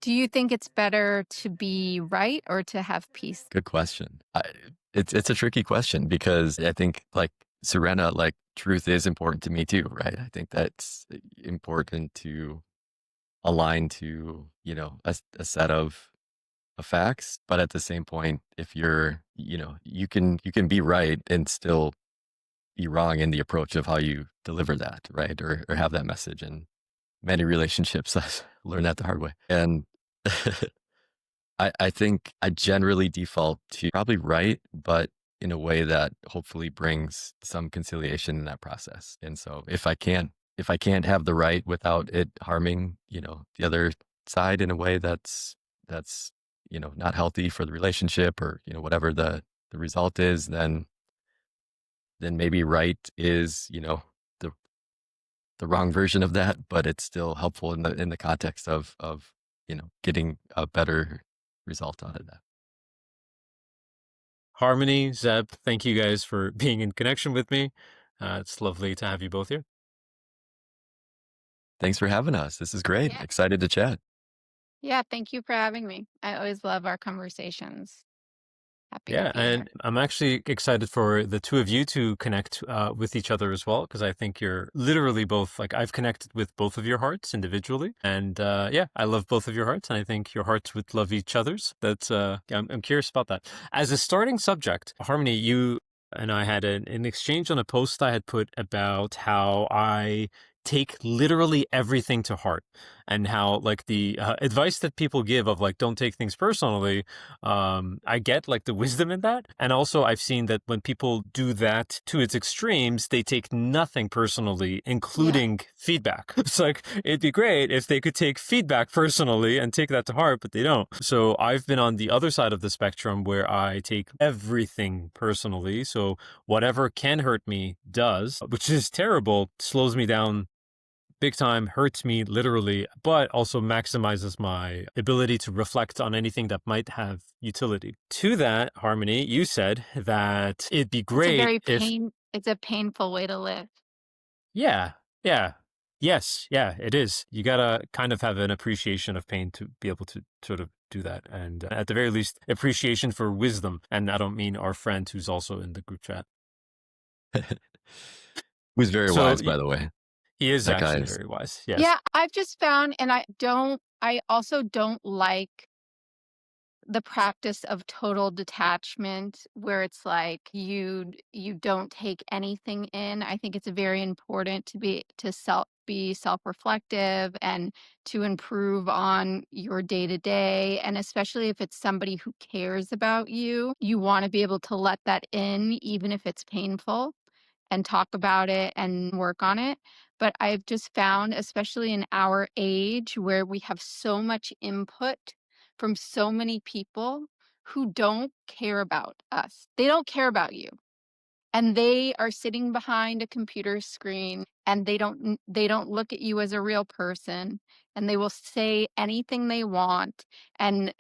Do you think it's better to be right or to have peace? Good question. It's a tricky question because I think like Soorena, like truth is important to me too, right? I think that's important to align to, a set of facts. But at the same point, if you're, you can be right and still be wrong in the approach of how you deliver that, right? Or have that message. And many relationships, I learned that the hard way. And I think I generally default to probably right, but in a way that hopefully brings some conciliation in that process. And so if I can't have the right without it harming, the other side in a way that's, not healthy for the relationship or, whatever the result is, then maybe right is, the the wrong version of that, but it's still helpful in the context of getting a better result out of that. Harmony, Zeb, thank you guys for being in connection with me. It's lovely to have you both here. Thanks for having us. This is great. Yeah. Excited to chat. Yeah, thank you for having me. I always love our conversations. Happy to Yeah, be here. and I'm actually excited for the two of you to connect with each other as well, because I think you're literally both like I've connected with both of your hearts individually, and yeah, I love both of your hearts, and I think your hearts would love each other's. That's yeah, I'm curious about that. As a starting subject, Harmony, you and I had an exchange on a post I had put about how I take literally everything to heart and how like the advice that people give of like don't take things personally. I get like the wisdom in that. And also I've seen that when people do that to its extremes, they take nothing personally, Yeah. including feedback. It's like, it'd be great if they could take feedback personally and take that to heart, but they don't. So I've been on the other side of the spectrum where I take everything personally. So whatever can hurt me does, which is terrible, slows me down big time, hurts me literally, but also maximizes my ability to reflect on anything that might have utility. To that, Harmony, you said that it'd be It's a great very if, it's a painful way to live. yeah, yeah, yes, yeah, it is. You gotta kind of have an appreciation of pain to be able to sort of do that. And at the very least, appreciation for wisdom. And I don't mean our friend who's also in the group chat. Who's very So wise, by the way. he is That guy actually is. very wise. Yes. Yeah, I've just found and I also don't like the practice of total detachment where it's like you don't take anything in. I think it's very important to be self-reflective and to improve on your day to day. And especially if it's somebody who cares about you, you want to be able to let that in, even if it's painful, and talk about it and work on it. But I've just found, especially in our age where we have so much input from so many people who don't care about us, they don't care about you. And they are sitting behind a computer screen and they don't look at you as a real person and they will say anything they want and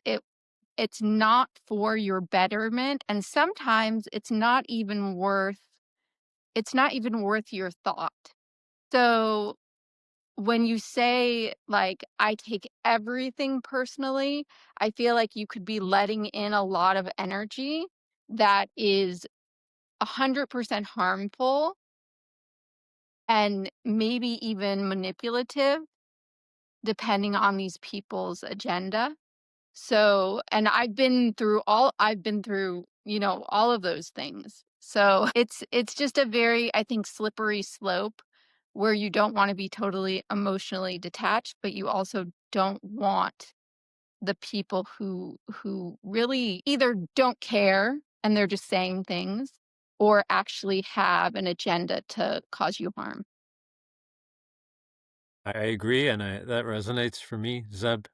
it's not for your betterment and sometimes it's not even worth your thought. So when you say, like, "I take everything personally," I feel like you could be letting in a lot of energy that is 100% harmful and maybe even manipulative depending on these people's agenda. So and I've been through, all of those things. So it's just a very, I think, slippery slope where you don't wanna be totally emotionally detached, but you also don't want the people who really either don't care and they're just saying things or actually have an agenda to cause you harm. I agree, and that resonates for me. Zeb,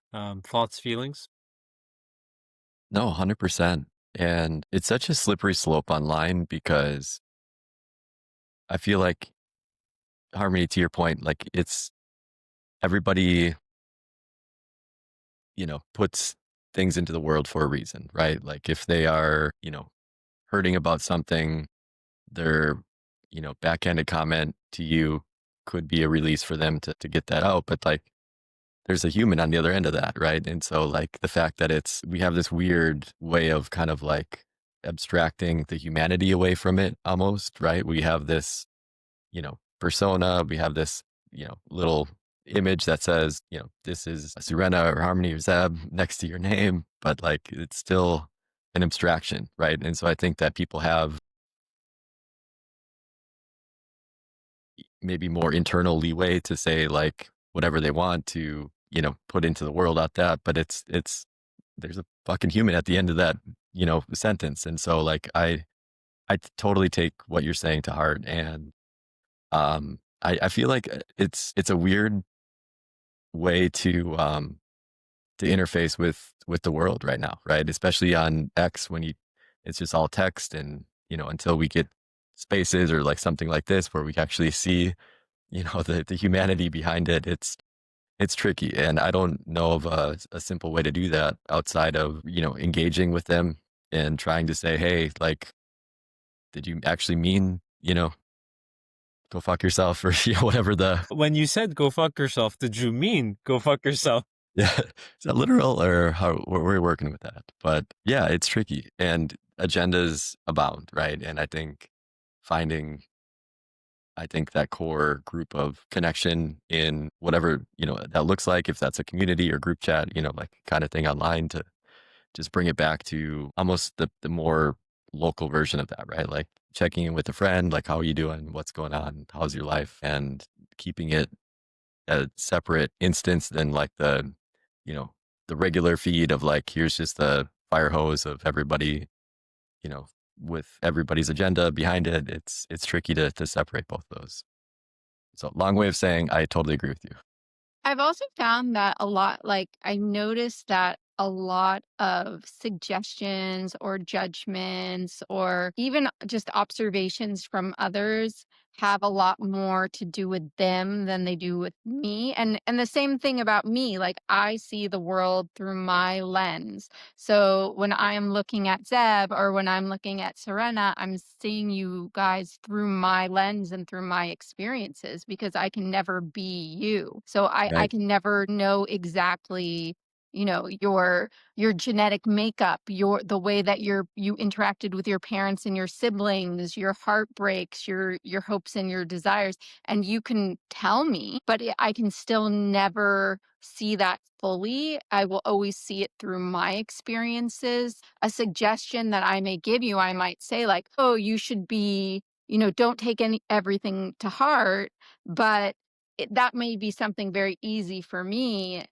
thoughts, feelings? No, 100%. And it's such a slippery slope online because I feel like, Harmony, to your point, like it's everybody, puts things into the world for a reason, right? Like if they are, hurting about something, their, backhanded comment to you could be a release for them to get that out. But like there's a human on the other end of that, right? And so like the fact that we have this weird way of kind of like abstracting the humanity away from it almost, right? We have this, persona, we have this, little image that says, this is Soorena or Harmony or Zeb next to your name, but like it's still an abstraction, right? And so I think that people have maybe more internal leeway to say like whatever they want to, put into the world out that, but there's a fucking human at the end of that, sentence. And so like I totally take what you're saying to heart. And I feel like it's a weird way to interface with the world right now, right? Especially on X when it's just all text and, until we get spaces or like something like this where we actually see, the humanity behind it, it's tricky. And I don't know of a simple way to do that outside of, engaging with them and trying to say, hey, like, did you actually mean, go fuck yourself or whatever the When you said go fuck yourself, did you mean go fuck yourself? yeah, is that literal or how we're working with that? But yeah, it's tricky and agendas abound, right? And finding, I think that core group of connection in whatever, that looks like, if that's a community or group chat, like kind of thing online to just bring it back to almost the more local version of that, right? Like checking in with a friend, like, how are you doing? What's going on? How's your life? And keeping it a separate instance than like you know, the regular feed of like, here's just the fire hose of everybody, you know, with everybody's agenda behind it. It's tricky to separate both those. So long way of saying I totally agree with you. I've also found that a lot, like, I noticed that a lot of suggestions or judgments or even just observations from others have a lot more to do with them than they do with me. And the same thing about me, like I see the world through my lens. So when I am looking at Zeb or when I'm looking at Serena, I'm seeing you guys through my lens and through my experiences because I can never be you. So I Right. can never know exactly, your genetic makeup, the way that you interacted with your parents and your siblings, your heartbreaks, your hopes and your desires. And you can tell me, but I can still never see that fully. I will always see it through my experiences. A suggestion that I may give you, I might say like, "Oh, you should be, don't take everything to heart," but that may be something very easy for me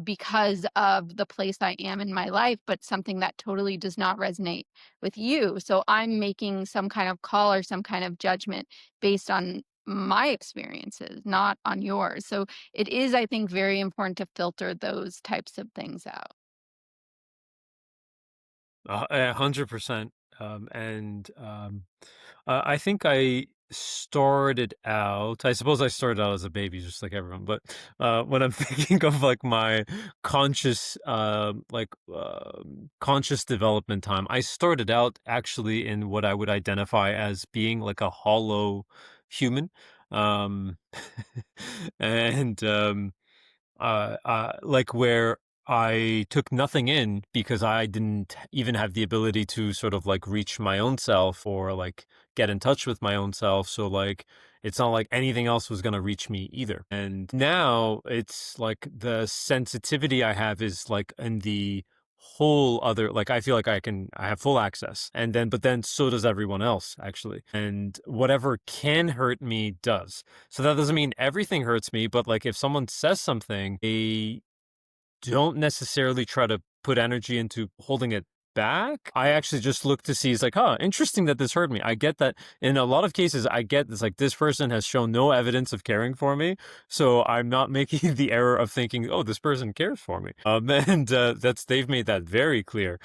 because of the place I am in my life, but something that totally does not resonate with you. So I'm making some kind of call or some kind of judgment based on my experiences, not on yours. So it is, I think, very important to filter those types of things out. 100%. And I think I started out, I suppose I started out as a baby, just like everyone, but when I'm thinking of like my conscious development time, I started out actually in what I would identify as being like a hollow human. Um, and like where I took nothing in because I didn't even have the ability to sort of like reach my own self or like get in touch with my own self. So like it's not like anything else was going to reach me either. And now it's like the sensitivity I have is like in the whole other, like I feel like I have full access, and then but then so does everyone else actually, and whatever can hurt me does. So that doesn't mean everything hurts me, but like if someone says something, they don't necessarily try to put energy into holding it back. I actually just look to see, it's like, huh, interesting that this hurt me. I get that in a lot of cases, I get this, like, this person has shown no evidence of caring for me. So I'm not making the error of thinking, oh, this person cares for me. And they've made that very clear.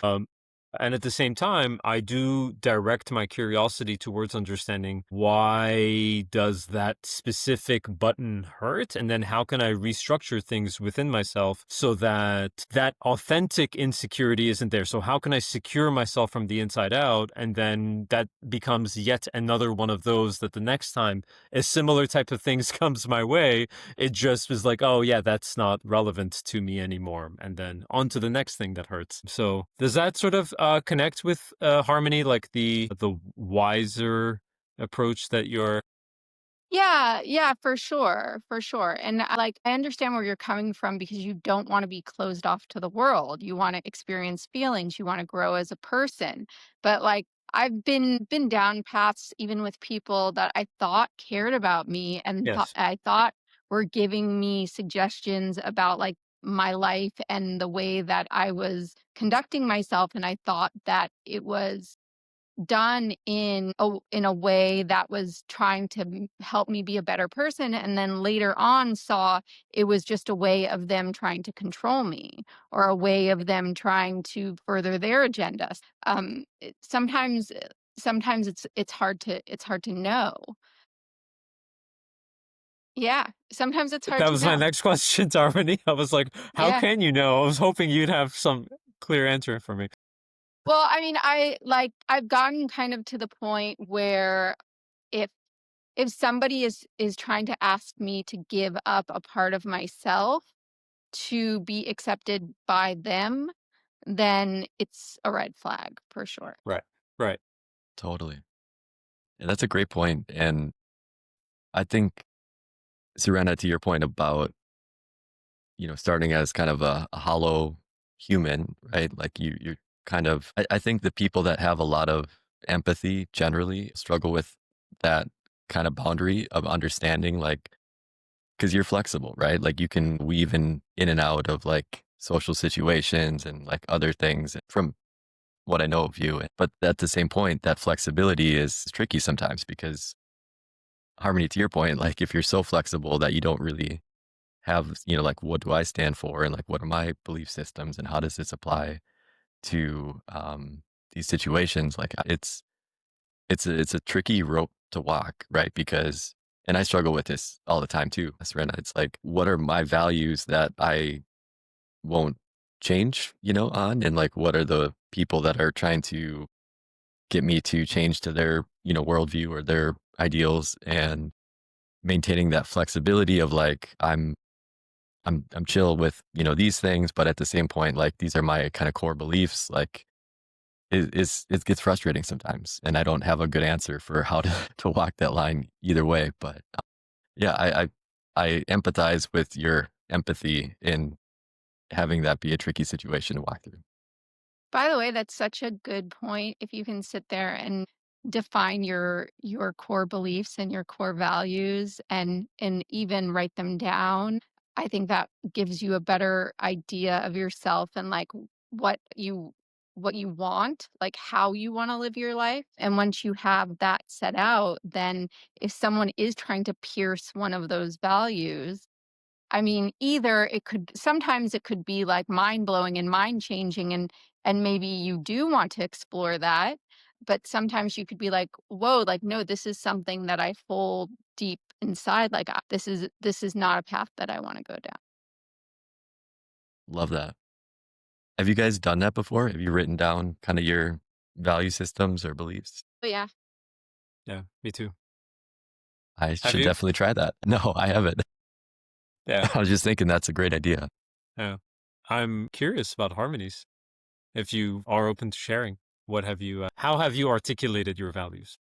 And at the same time, I do direct my curiosity towards understanding why does that specific button hurt? And then how can I restructure things within myself so that that authentic insecurity isn't there? So how can I secure myself from the inside out? And then that becomes yet another one of those that the next time a similar type of things comes my way, it just was like, oh yeah, that's not relevant to me anymore. And then on to the next thing that hurts. So does that sort of connect with harmony, like the wiser approach that you're Yeah, yeah, for sure, for sure. And I understand where you're coming from because you don't want to be closed off to the world. You want to experience feelings, you want to grow as a person. But like I've been down paths even with people that I thought cared about me and yes, I thought were giving me suggestions about like my life and the way that I was conducting myself, and I thought that it was done in a way that was trying to help me be a better person, and then later on saw it was just a way of them trying to control me or a way of them trying to further their agendas. Sometimes it's hard to know. Yeah, sometimes it's hard that to was my know. next question, Harmony. I was like, how Yeah. can you know? I was hoping you'd have some clear answer for me. Well, I mean, I've gotten kind of to the point where if if somebody is trying to ask me to give up a part of myself to be accepted by them, then it's a red flag for sure. Right, right. Totally. And that's a great point. And I think, Serena, to your point about, starting as kind of a hollow human, right? Like you're kind of, I think the people that have a lot of empathy generally struggle with that kind of boundary of understanding, like, because you're flexible, right? Like you can weave in and out of like social situations and like other things from what I know of you. But at the same point, that flexibility is tricky sometimes because harmony, to your point, like if you're so flexible that you don't really have, like what do I stand for and like what are my belief systems and how does this apply to these situations? Like it's a tricky rope to walk, right? Because and I struggle with this all the time too, Serena. It's like, what are my values that I won't change, on? And like, what are the people that are trying to get me to change to their, worldview or their ideals and maintaining that flexibility of like, I'm chill with, these things, but at the same point, like these are my kind of core beliefs. Like it gets frustrating sometimes. And I don't have a good answer for how to, to walk that line either way. But yeah, I empathize with your empathy in having that be a tricky situation to walk through. By the way, that's such a good point. If you can sit there and define your core beliefs and your core values and even write them down, I think that gives you a better idea of yourself and like what you what you want, like how you want to live your life. And once you have that set out, then if someone is trying to pierce one of those values, I mean, either it could sometimes it could be, like, mind-blowing and mind-changing, and maybe you do want to explore that, but sometimes you could be like, "Whoa, like, no, this is something that I hold deep inside, like, this is not a path that I wanna go down." Love that. Have you guys done that before? Have you written down kind of your value systems or beliefs? But yeah. Yeah, me too. I Have should you? definitely try that. No, I haven't. Yeah, I was just thinking that's a great idea. yeah. I'm curious about harmonies. If you are open to sharing, what have you? How have you articulated your values?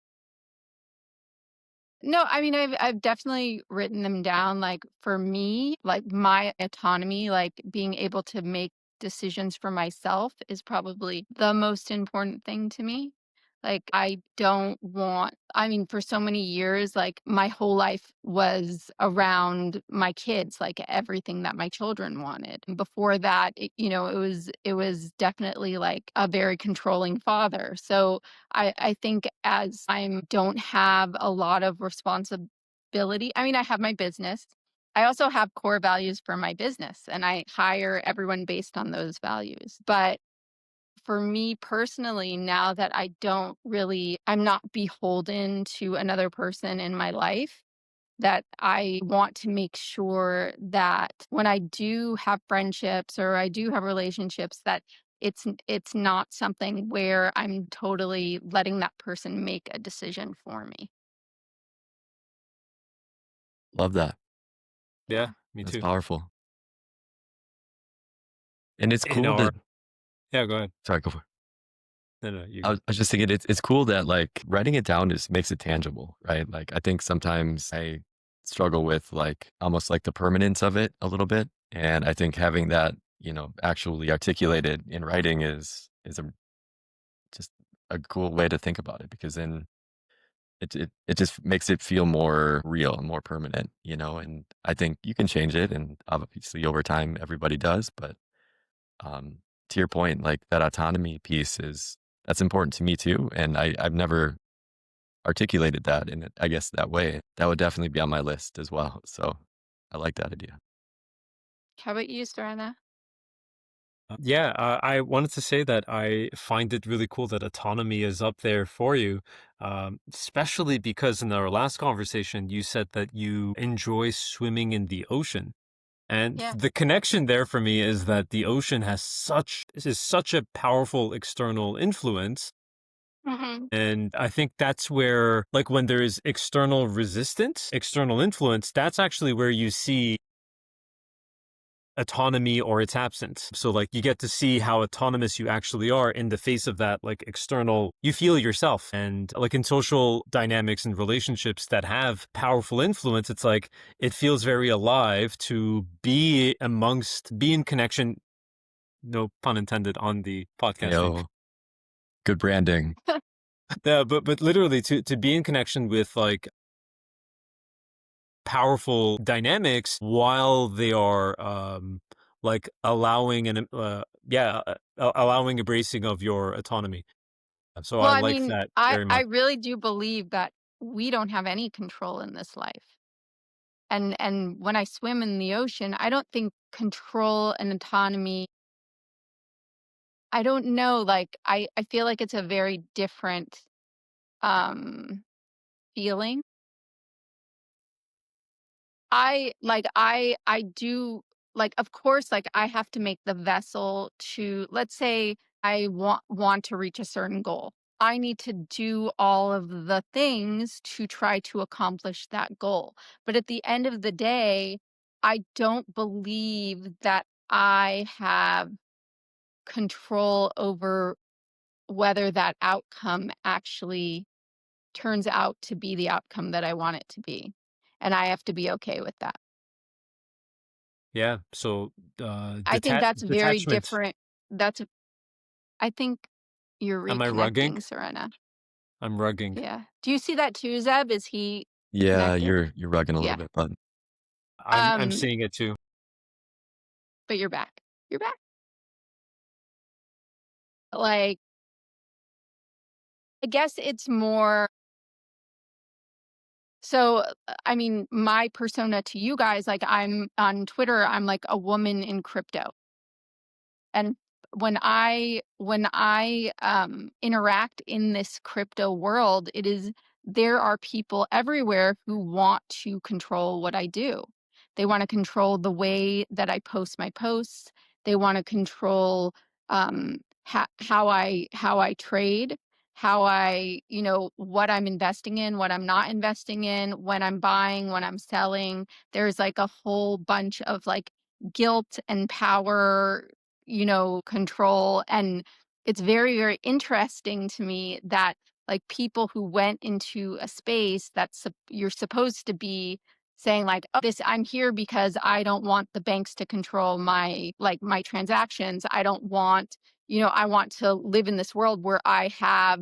No, I mean, I've definitely written them down. Like for me, like my autonomy, like being able to make decisions for myself is probably the most important thing to me. Like I don't want, I mean, for so many years, like my whole life was around my kids, like everything that my children wanted. And before that, it was definitely like a very controlling father. So I think as I don't have a lot of responsibility. I mean, I have my business. I also have core values for my business, and I hire everyone based on those values. But for me personally, now that I'm not beholden to another person in my life, that I want to make sure that when I do have friendships or I do have relationships, that it's not something where I'm totally letting that person make a decision for me. Love that. Yeah, Yeah. me That's too. powerful. And it's In cool our that Yeah, go ahead. sorry, go for it. No, no, you I go. was just thinking it's cool that, like, writing it down just makes it tangible, right? Like, I think sometimes I struggle with, like, almost like the permanence of it a little bit, and I think having that, actually articulated in writing is a just a cool way to think about it because then it just makes it feel more real and more permanent, and I think you can change it, and obviously over time everybody does, but, um, to your point, like, that autonomy piece that's important to me too, and I've never articulated that in, I guess, that way. That would definitely be on my list as well, so I like that idea. How about you, Serena? Yeah, I wanted to say that I find it really cool that autonomy is up there for you, especially because in our last conversation, you said that you enjoy swimming in the ocean. And Yeah. the connection there for me is that the ocean is such a powerful external influence. Mhm. And I think that's where, like, when there is external resistance, external influence, that's actually where you see autonomy or its absence. So, like, you get to see how autonomous you actually are in the face of that, like, external, you feel yourself. And, like, in social dynamics and relationships that have powerful influence, it's like it feels very alive to be in connection, no pun intended on the podcasting. Yo, good branding. Yeah, but literally to be in connection with, like, powerful dynamics while they are like allowing allowing embracing of your autonomy. So Well, I I like mean, that I very I much. really do believe that we don't have any control in this life. And when I swim in the ocean, I don't think control and autonomy, I don't know, like, I feel like it's a very different, um, feeling. I do, like, of course, like, I have to make the vessel to, let's say I want to reach a certain goal. I need to do all of the things to try to accomplish that goal. But at the end of the day, I don't believe that I have control over whether that outcome actually turns out to be the outcome that I want it to be. And I have to be okay with that. Yeah. So I think that's very detachment. different. That's I think you're Am I rugging? reconnecting, Serena. I'm rugging. Yeah. Do you see that too, Zeb? Is he Yeah, connected? you're rugging a little Yeah. bit, but I'm Um, seeing it too. but you're back. You're back. Like, I guess it's more so, I mean, my persona to you guys, like, I'm on Twitter, I'm like a woman in crypto. And when I interact in this crypto world, there are people everywhere who want to control what I do. They want to control the way that I post my posts. They want to control how I trade, what I'm investing in, what I'm not investing in, when I'm buying, when I'm selling. There's like a whole bunch of like guilt and power, control. And it's very, very interesting to me that like people who went into a space you're supposed to be saying like, oh, this I'm here because I don't want the banks to control my transactions. I don't want, I want to live in this world where I have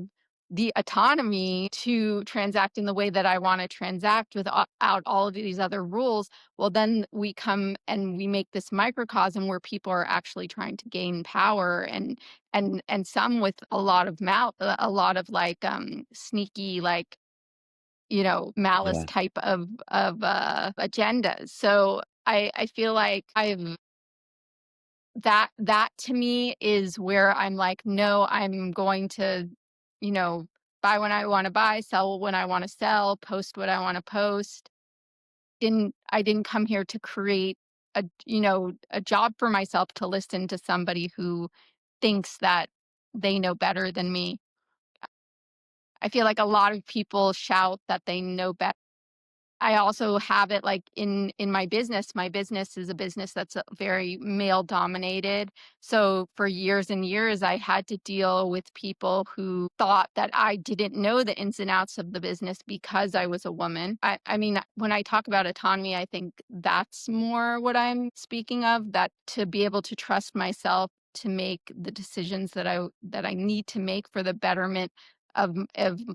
the autonomy to transact in the way that I want to transact without all of these other rules. Well, then we come and we make this microcosm where people are actually trying to gain power, and some with a lot of like sneaky, like, malice yeah. type of agendas. So I feel like that to me is where I'm like, "No, I'm going to, you know, buy when I wanna buy, sell when I wanna sell, post what I wanna post." I didn't come here to create a job for myself to listen to somebody who thinks that they know better than me. I feel like a lot of people shout that they know better. I also have it like in my business. My business is a business that's very male dominated. So for years and years, I had to deal with people who thought that I didn't know the ins and outs of the business because I was a woman. I mean, when I talk about autonomy, I think that's more what I'm speaking of. That to be able to trust myself to make the decisions that I need to make for the betterment of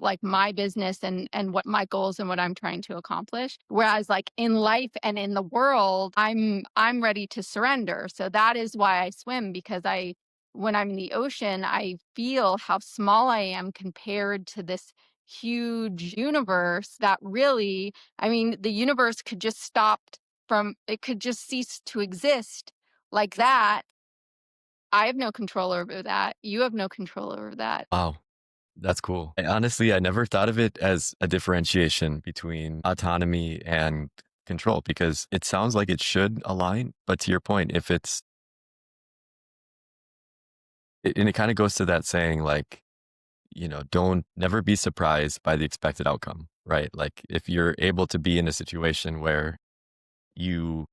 like my business and what my goals and what I'm trying to accomplish. Whereas like in life and in the world, I'm ready to surrender. So that is why I swim, because I when I'm in the ocean, I feel how small I am compared to this huge universe that really, I mean, the universe could just stop it could just cease to exist like that. I have no control over that. You have no control over that. Wow. That's cool. Honestly, I never thought of it as a differentiation between autonomy and control because it sounds like it should align. But to your point, if and it kind of goes to that saying, like, don't never be surprised by the expected outcome, right? Like, if you're able to be in a situation where you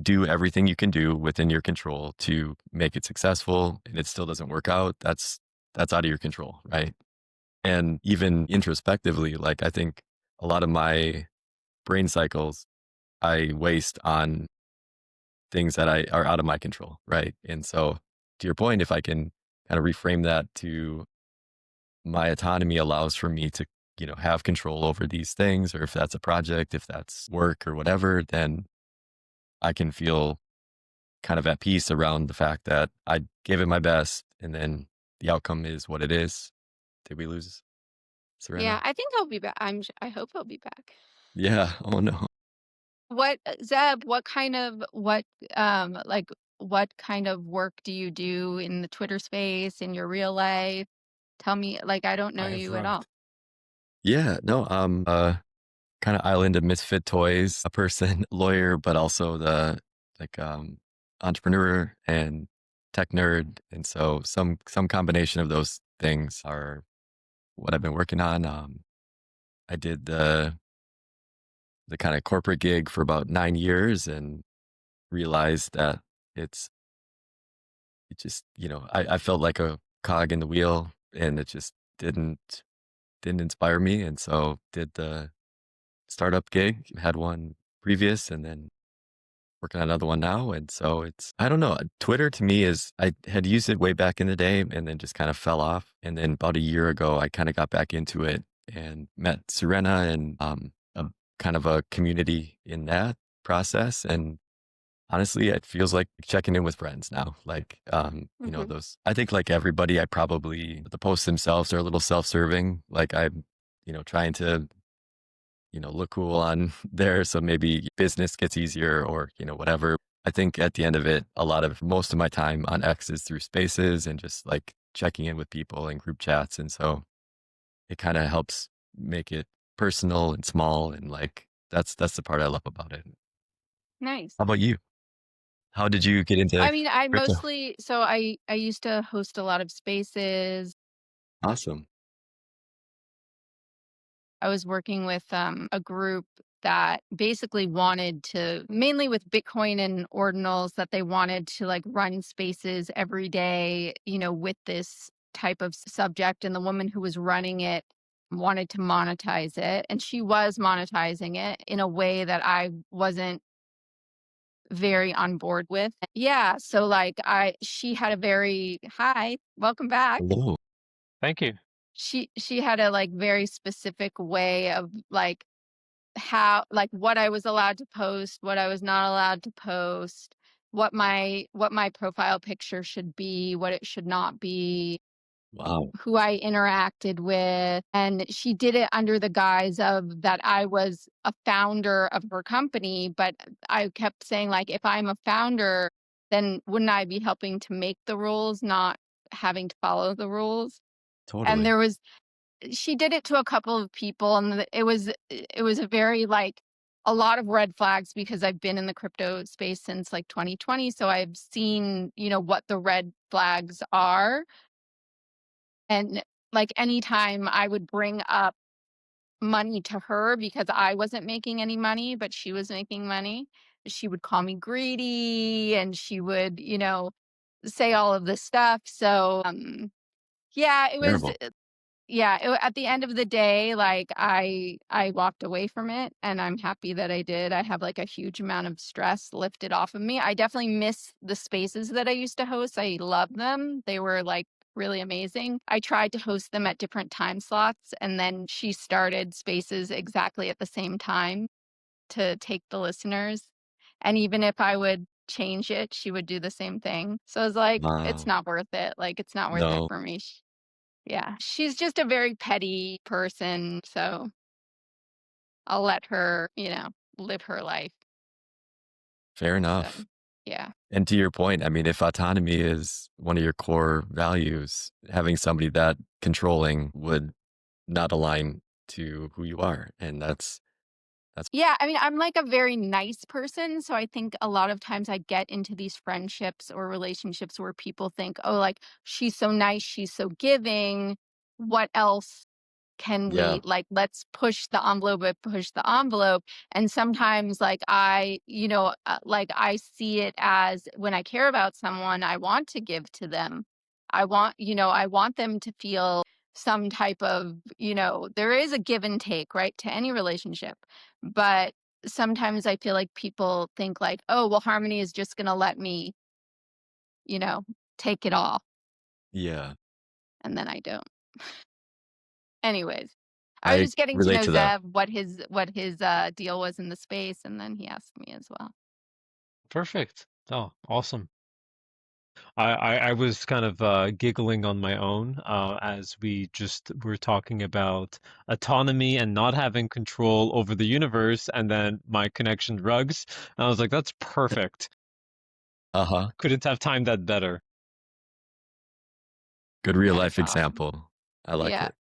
do everything you can do within your control to make it successful and it still doesn't work out, that's out of your control, right? And even introspectively, like I think a lot of my brain cycles I waste on things that I are out of my control, right? And so to your point, if I can kind of reframe that to my autonomy allows for me to, have control over these things, or if that's a project, if that's work or whatever, then I can feel kind of at peace around the fact that I gave it my best and then the outcome is what it is. Did we lose Yeah, Serena? I think he'll be back. I hope he'll be back. Yeah. Oh no. Zeb, what kind of work do you do in the Twitter space, in your real life? Tell me, like, I don't know I have you at all. rugged. Yeah. No. Kind of island of misfit toys, a person, lawyer, but also the like entrepreneur and tech nerd. And so some combination of those things are what I've been working on. I did the kind of corporate gig for about 9 years and realized that it's it just, I felt like a cog in the wheel and it just didn't inspire me. And so did the startup gig, had one previous and then working on another one now. And so I don't know. Twitter to me I had used it way back in the day and then just kind of fell off. And then about a year ago, I kind of got back into it and met Soorena and a kind of a community in that process. And honestly, it feels like checking in with friends now. Like, Mhm. I think like everybody, the posts themselves are a little self serving. Like I'm, trying to look cool on there. So maybe business gets easier or, whatever. I think at the end of it, most of my time on X is through spaces and just like checking in with people and group chats. And so it kind of helps make it personal and small. And like, that's the part I love about it. Nice. How about you? How did you get into I mean, I crypto? mostly so I used to host a lot of spaces. Awesome. I was working with a group that basically wanted to, mainly with Bitcoin and ordinals, that they wanted to like run spaces every day, with this type of subject. And the woman who was running it wanted to monetize it. And she was monetizing it in a way that I wasn't very on board with. Yeah. So like she had a very, hi, welcome back. Hello. Thank you. She had a like very specific way of like how like what I was allowed to post, what I was not allowed to post, what my profile picture should be, what it should not be, Wow. who I interacted with. And she did it under the guise of that I was a founder of her company, but I kept saying like if I'm a founder, then wouldn't I be helping to make the rules, not having to follow the rules? And Totally. there was she did it to a couple of people, and it was a very, like, a lot of red flags because I've been in the crypto space since, like, 2020, so I've seen, what the red flags are, and, like, anytime I would bring up money to her because I wasn't making any money, but she was making money, she would call me greedy, and she would, say all of this stuff, so, yeah, it was Terrible. yeah, at the end of the day, like, I walked away from it, and I'm happy that I did. I have, like, a huge amount of stress lifted off of me. I definitely miss the spaces that I used to host. I love them. They were, like, really amazing. I tried to host them at different time slots, and then she started spaces exactly at the same time to take the listeners, and even if I would change it, she would do the same thing. So I was like, "It's Wow. not worth it." Like, it's not worth it No, for me. Yeah, she's just a very petty person, so I'll let her, live her life. fair So, enough. yeah. And to your point, I mean, if autonomy is one of your core values, having somebody that controlling would not align to who you are. And that's Yeah, I mean, I'm like a very nice person, so I think a lot of times I get into these friendships or relationships where people think, "Oh, like, she's so nice, she's so giving. What else can we yeah, like, let's push the envelope and push the envelope." And sometimes, like, I see it as when I care about someone, I want to give to them. I want them to feel some type of, there is a give and take, right, to any relationship. But sometimes I feel like people think like, "Oh, well, Harmony is just gonna let me, you know, take it all." yeah. And then I don't. Anyways, I was I just getting to relate know to that. Zev, what his, deal was in the space, and then he asked me as well. Perfect. Oh, awesome. I was kind of giggling on my own as we just were talking about autonomy and not having control over the universe, and then my connection drugs. And I was like, that's perfect. Uh-huh. Couldn't have timed that better. Good real That is life awesome. example. I like Yeah. it.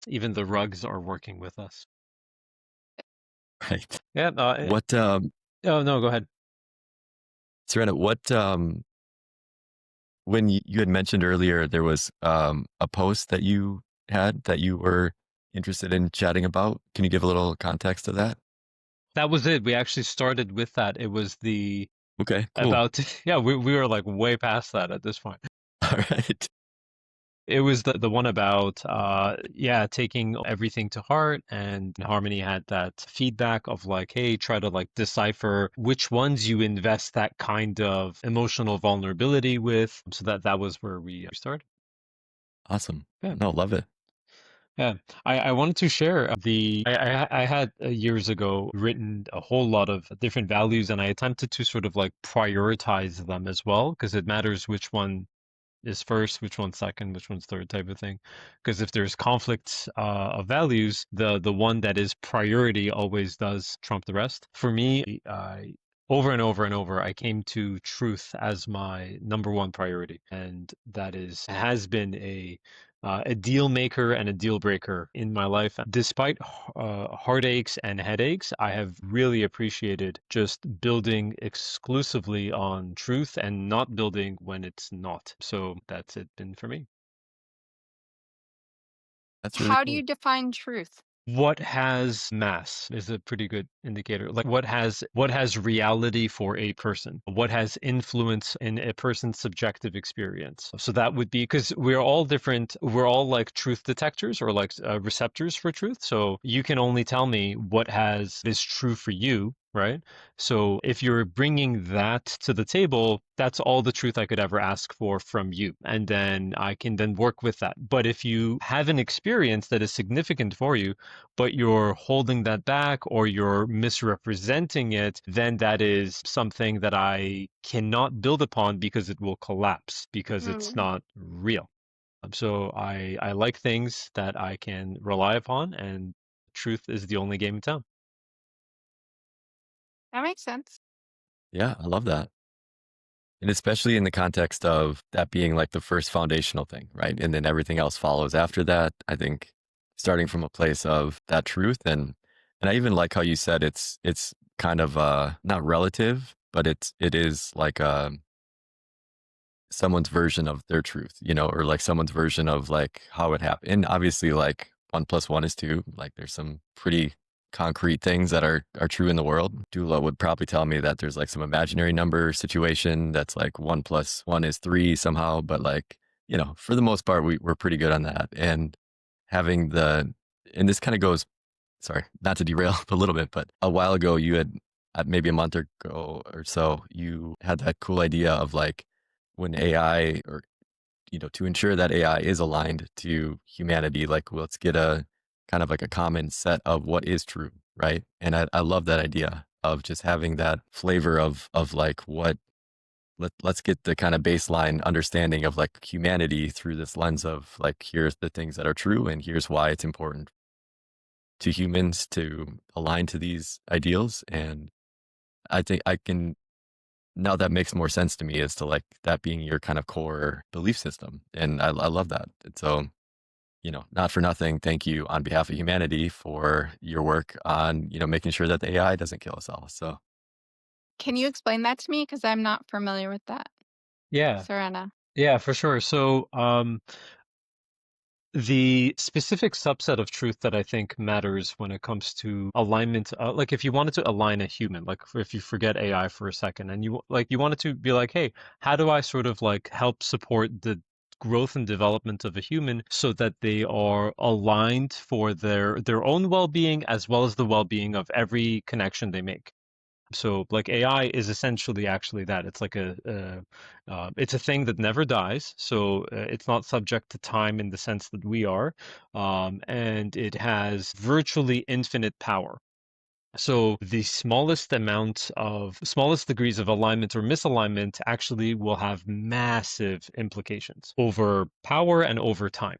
Even the rugs are working with us. Right. Yeah. What Oh no, go ahead. Serena, what when you had mentioned earlier there was a post that you had that you were interested in chatting about. Can you give a little context to that? That was it. We actually started with that. It was the Okay, cool. about yeah. We were like way past that at this point. All right. It was the one about yeah, taking everything to heart, and Harmony had that feedback of like, hey, try to like decipher which ones you invest that kind of emotional vulnerability with. So that was where we started. Awesome. Yeah. No, love it. Yeah, I wanted to share I had years ago written a whole lot of different values, and I attempted to sort of like prioritize them as well, because it matters which one is first, which one's second, which one's third type of thing. Because if there's conflicts of values, the one that is priority always does trump the rest. For me, over and over and over, I came to truth as my number one priority, and that is has been a deal maker and a deal breaker in my life. Despite heartaches and headaches, I have really appreciated just building exclusively on truth and not building when it's not. So that's it been for me. That's really How do you cool. define truth? What has mass is a pretty good indicator. Like what has reality for a person? What has influence in a person's subjective experience? So that would be because we're all different. We're all like truth detectors or like receptors for truth. So you can only tell me what has is true for you, right? So if you're bringing that to the table, that's all the truth I could ever ask for from you. And then I can then work with that. But if you have an experience that is significant for you, but you're holding that back or you're misrepresenting it, then that is something that I cannot build upon because it will collapse because it's Mm, not real. So I like things that I can rely upon, and truth is the only game in town. that makes sense. Yeah, I love that. And especially in the context of that being like the first foundational thing, right? And then everything else follows after that. I think starting from a place of that truth and I even like how you said it's kind of not relative, but it is like someone's version of their truth, you know, or like someone's version of like how it happened. And obviously like 1 + 1 is 2. Like there's some pretty concrete things that are true in the world. Dula would probably tell me that there's like some imaginary number situation that's like 1 + 1 is 3 somehow, but like, you know, for the most part, we're pretty good on that. And having the, and this kind of goes, sorry, not to derail a little bit, but a while ago you had maybe a month ago or so, you had that cool idea of like when AI or, you know, to ensure that AI is aligned to humanity, like let's get a kind of like a common set of what is true, right? And I love that idea of just having that flavor of like what let's get the kind of baseline understanding of like humanity through this lens of like here's the things that are true and here's why it's important to humans to align to these ideals. And I think I can now that makes more sense to me as to like that being your kind of core belief system. And I love that. And so, you know, not for nothing, thank you on behalf of humanity for your work on, you know, making sure that the AI doesn't kill us all. So Can you explain that to me? Because I'm not familiar with that, Yeah, Soorena. yeah, for sure. So, the specific subset of truth that I think matters when it comes to alignment, like if you wanted to align a human, like if you forget AI for a second and you wanted to be like, hey, how do I sort of like help support the growth and development of a human so that they are aligned for their own well-being as well as the well-being of every connection they make. So like AI is essentially actually that. It's like it's a thing that never dies. So it's not subject to time in the sense that we are, and it has virtually infinite power. So the smallest degrees of alignment or misalignment actually will have massive implications over power and over time.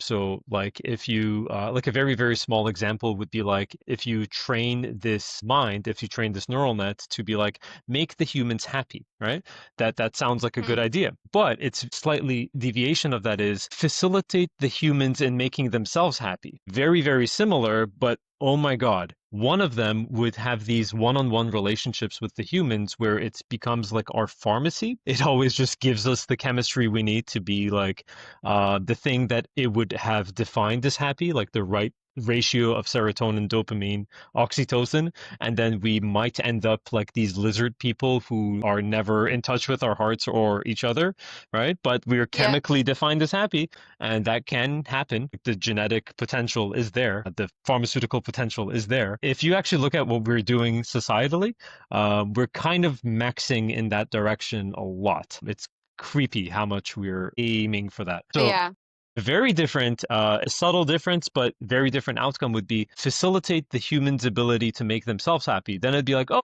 So, like, if you, like, a very, very small example would be like, if you train this mind, if you train this neural net to be like, make the humans happy, right? That sounds like a good Mm. idea, but it's slightly deviation of that is facilitate the humans in making themselves happy. Very, very similar, but oh my God. One of them would have these one-on-one relationships with the humans where it becomes like our pharmacy. It always just gives us the chemistry we need to be like the thing that it would have defined as happy, like the right ratio of serotonin, dopamine, oxytocin, and then we might end up like these lizard people who are never in touch with our hearts or each other, right? But we're Yeah, chemically defined as happy, and that can happen. The genetic potential is there, the pharmaceutical potential is there. If you actually look at what we're doing societally, we're kind of maxing in that direction a lot. It's creepy how much we're aiming for that. So yeah, very different, a subtle difference, but very different outcome would be facilitate the human's ability to make themselves happy. Then it'd be like, oh,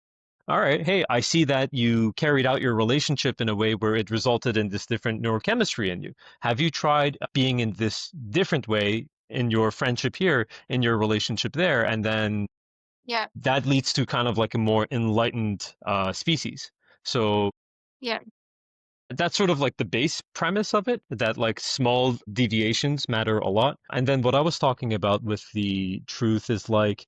all right, hey, I see that you carried out your relationship in a way where it resulted in this different neurochemistry in you. Have you tried being in this different way in your friendship here, in your relationship there? And then yeah, that leads to kind of like a more enlightened species. So yeah, that's sort of like the base premise of it, that like small deviations matter a lot. And then what I was talking about with the truth is like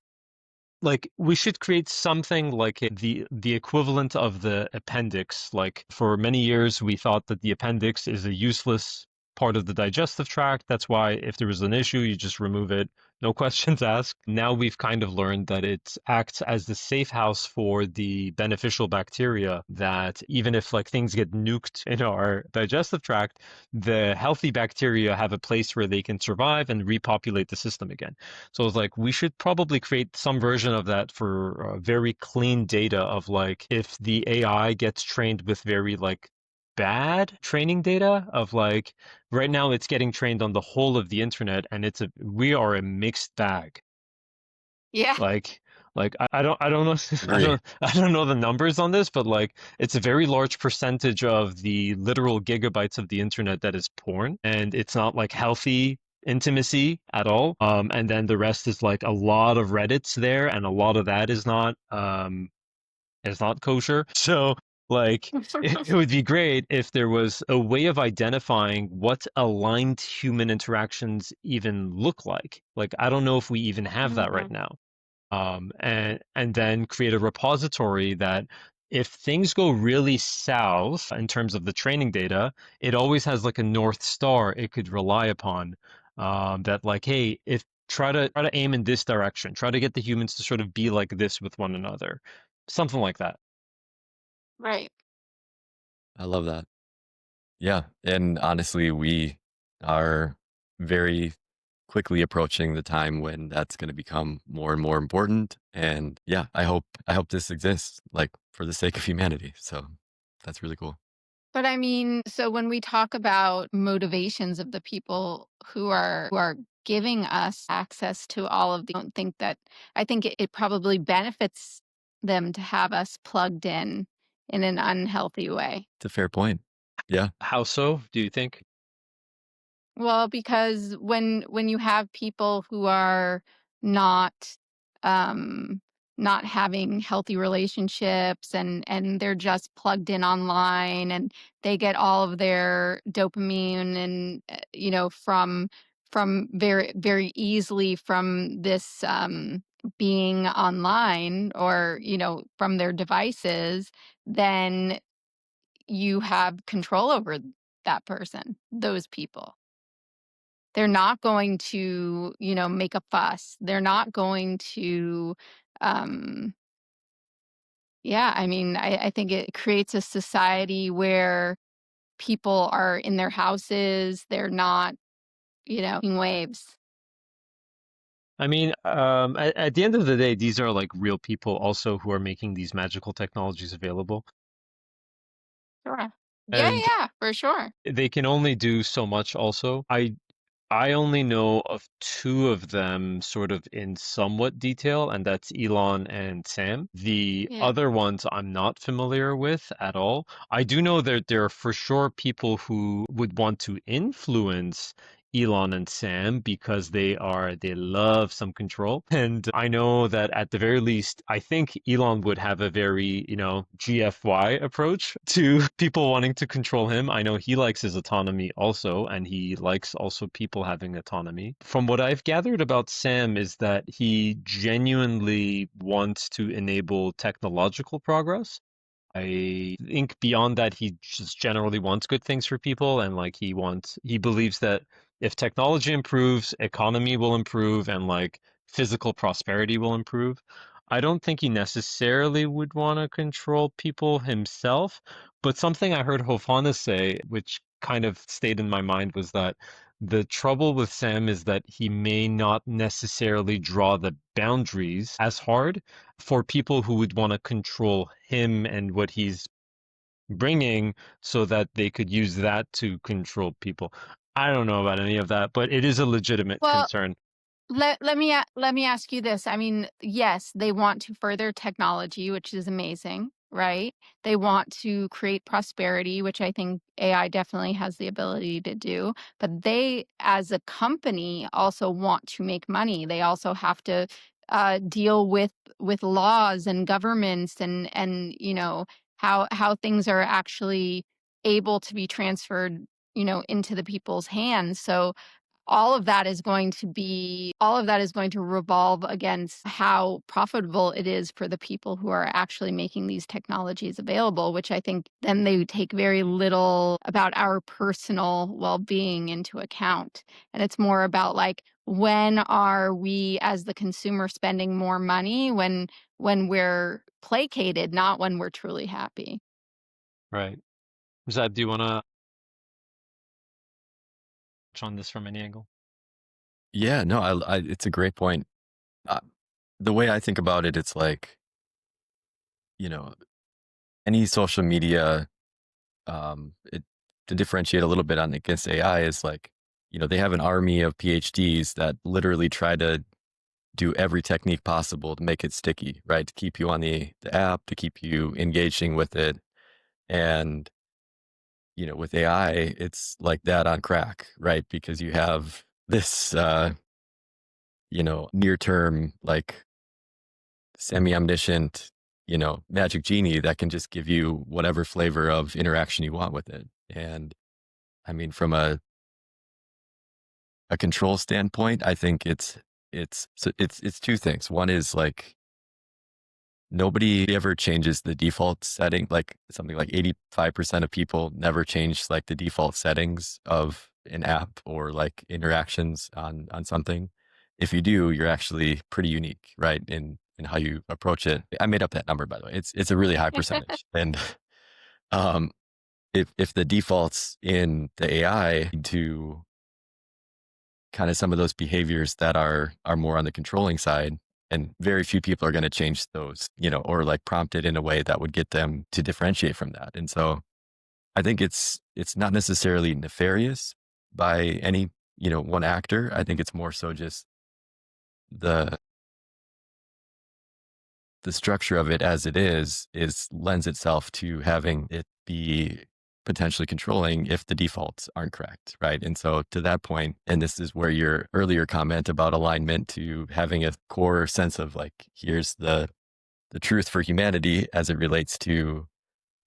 we should create something like the equivalent of the appendix. Like for many years we thought that the appendix is a useless part of the digestive tract. That's why if there was an issue you just remove it, no questions asked. Now we've kind of learned that it acts as the safe house for the beneficial bacteria, that even if like things get nuked in our digestive tract, the healthy bacteria have a place where they can survive and repopulate the system again. So it's like we should probably create some version of that for very clean data of like if the AI gets trained with very like bad training data of like right now it's getting trained on the whole of the internet and we are a mixed bag. yeah, Like I don't know agree. I don't know the numbers on this, but like it's a very large percentage of the literal gigabytes of the internet that is porn, and it's not like healthy intimacy at all. And then the rest is like a lot of Reddits there, and a lot of that is not is not kosher. So like it would be great if there was a way of identifying what aligned human interactions even look like. Like I don't know if we even have that right Mhm. now. And then create a repository that if things go really south in terms of the training data, it always has like a North Star it could rely upon. That like, hey, if try to aim in this direction, try to get the humans to sort of be like this with one another, something like that. Right. I love that. Yeah, and honestly, we are very quickly approaching the time when that's going to become more and more important. And yeah, I hope this exists, like for the sake of humanity. So that's really cool. But I mean, so when we talk about motivations of the people who are giving us access to all of the, I don't think that I think it probably benefits them to have us plugged in an unhealthy way. It's a fair point. Yeah, How so, do you think? Well, because when you have people who are not um not having healthy relationships and they're just plugged in online and they get all of their dopamine and from very easily from this being online or from their devices, then you have control over that person, those people. They're not going to, make a fuss. They're not going to, um, yeah, I mean, I think it creates a society where people are in their houses. They're not, in waves. I mean, at the end of the day, these are like real people also who are making these magical technologies available. Sure. Yeah, And yeah, for sure. they can only do so much also. I only know of two of them sort of in somewhat detail, and that's Elon and Sam. The Yeah. other ones I'm not familiar with at all. I do know that there are for sure people who would want to influence Elon and Sam because they love some control. And I know that at the very least, I think Elon would have a very, GFY approach to people wanting to control him. I know he likes his autonomy also, and he likes also people having autonomy. From what I've gathered about Sam is that he genuinely wants to enable technological progress. I think beyond that, he just generally wants good things for people, and like he believes that if technology improves, economy will improve, and like physical prosperity will improve. I don't think he necessarily would want to control people himself, but something I heard Hofana say, which kind of stayed in my mind, was that the trouble with Sam is that he may not necessarily draw the boundaries as hard for people who would want to control him and what he's bringing so that they could use that to control people. I don't know about any of that, but it is a legitimate Well, concern. let me ask you this. I mean, yes, they want to further technology, which is amazing, right? They want to create prosperity, which I think AI definitely has the ability to do. But they, as a company, also want to make money. They also have to deal with laws and governments and how things are actually able to be transferred, into the people's hands. So all of that is going to revolve against how profitable it is for the people who are actually making these technologies available, which I think then they take very little about our personal well-being into account. And it's more about like, when are we as the consumer spending more money when we're placated, not when we're truly happy. Right. Zad, do you want to touch on this from any angle? yeah, no, it's a great point. Uh, the way I think about it, it's like you know, any social media, it to differentiate a little bit on against AI is like, they have an army of PhDs that literally try to do every technique possible to make it sticky, right? To keep you on the app, to keep you engaging with it. And, with AI, it's like that on crack, right? Because you have this, near term, like semi omniscient, magic genie that can just give you whatever flavor of interaction you want with it. And I mean, from a control standpoint, I think it's two things. One is like nobody ever changes the default setting. Like something like 85% of people never change like the default settings of an app or like interactions on something. If you do, you're actually pretty unique, right? In how you approach it. I made up that number, by the way. It's a really high percentage. And um if the defaults in the AI to kind of some of those behaviors that are more on the controlling side, and very few people are going to change those, or like prompt it in a way that would get them to differentiate from that. And so I think it's not necessarily nefarious by any, one actor. I think it's more so just the the structure of it as it is lends itself to having it be potentially controlling if the defaults aren't correct, right? And so to that point, and this is where your earlier comment about alignment to having a core sense of like, here's the truth for humanity as it relates to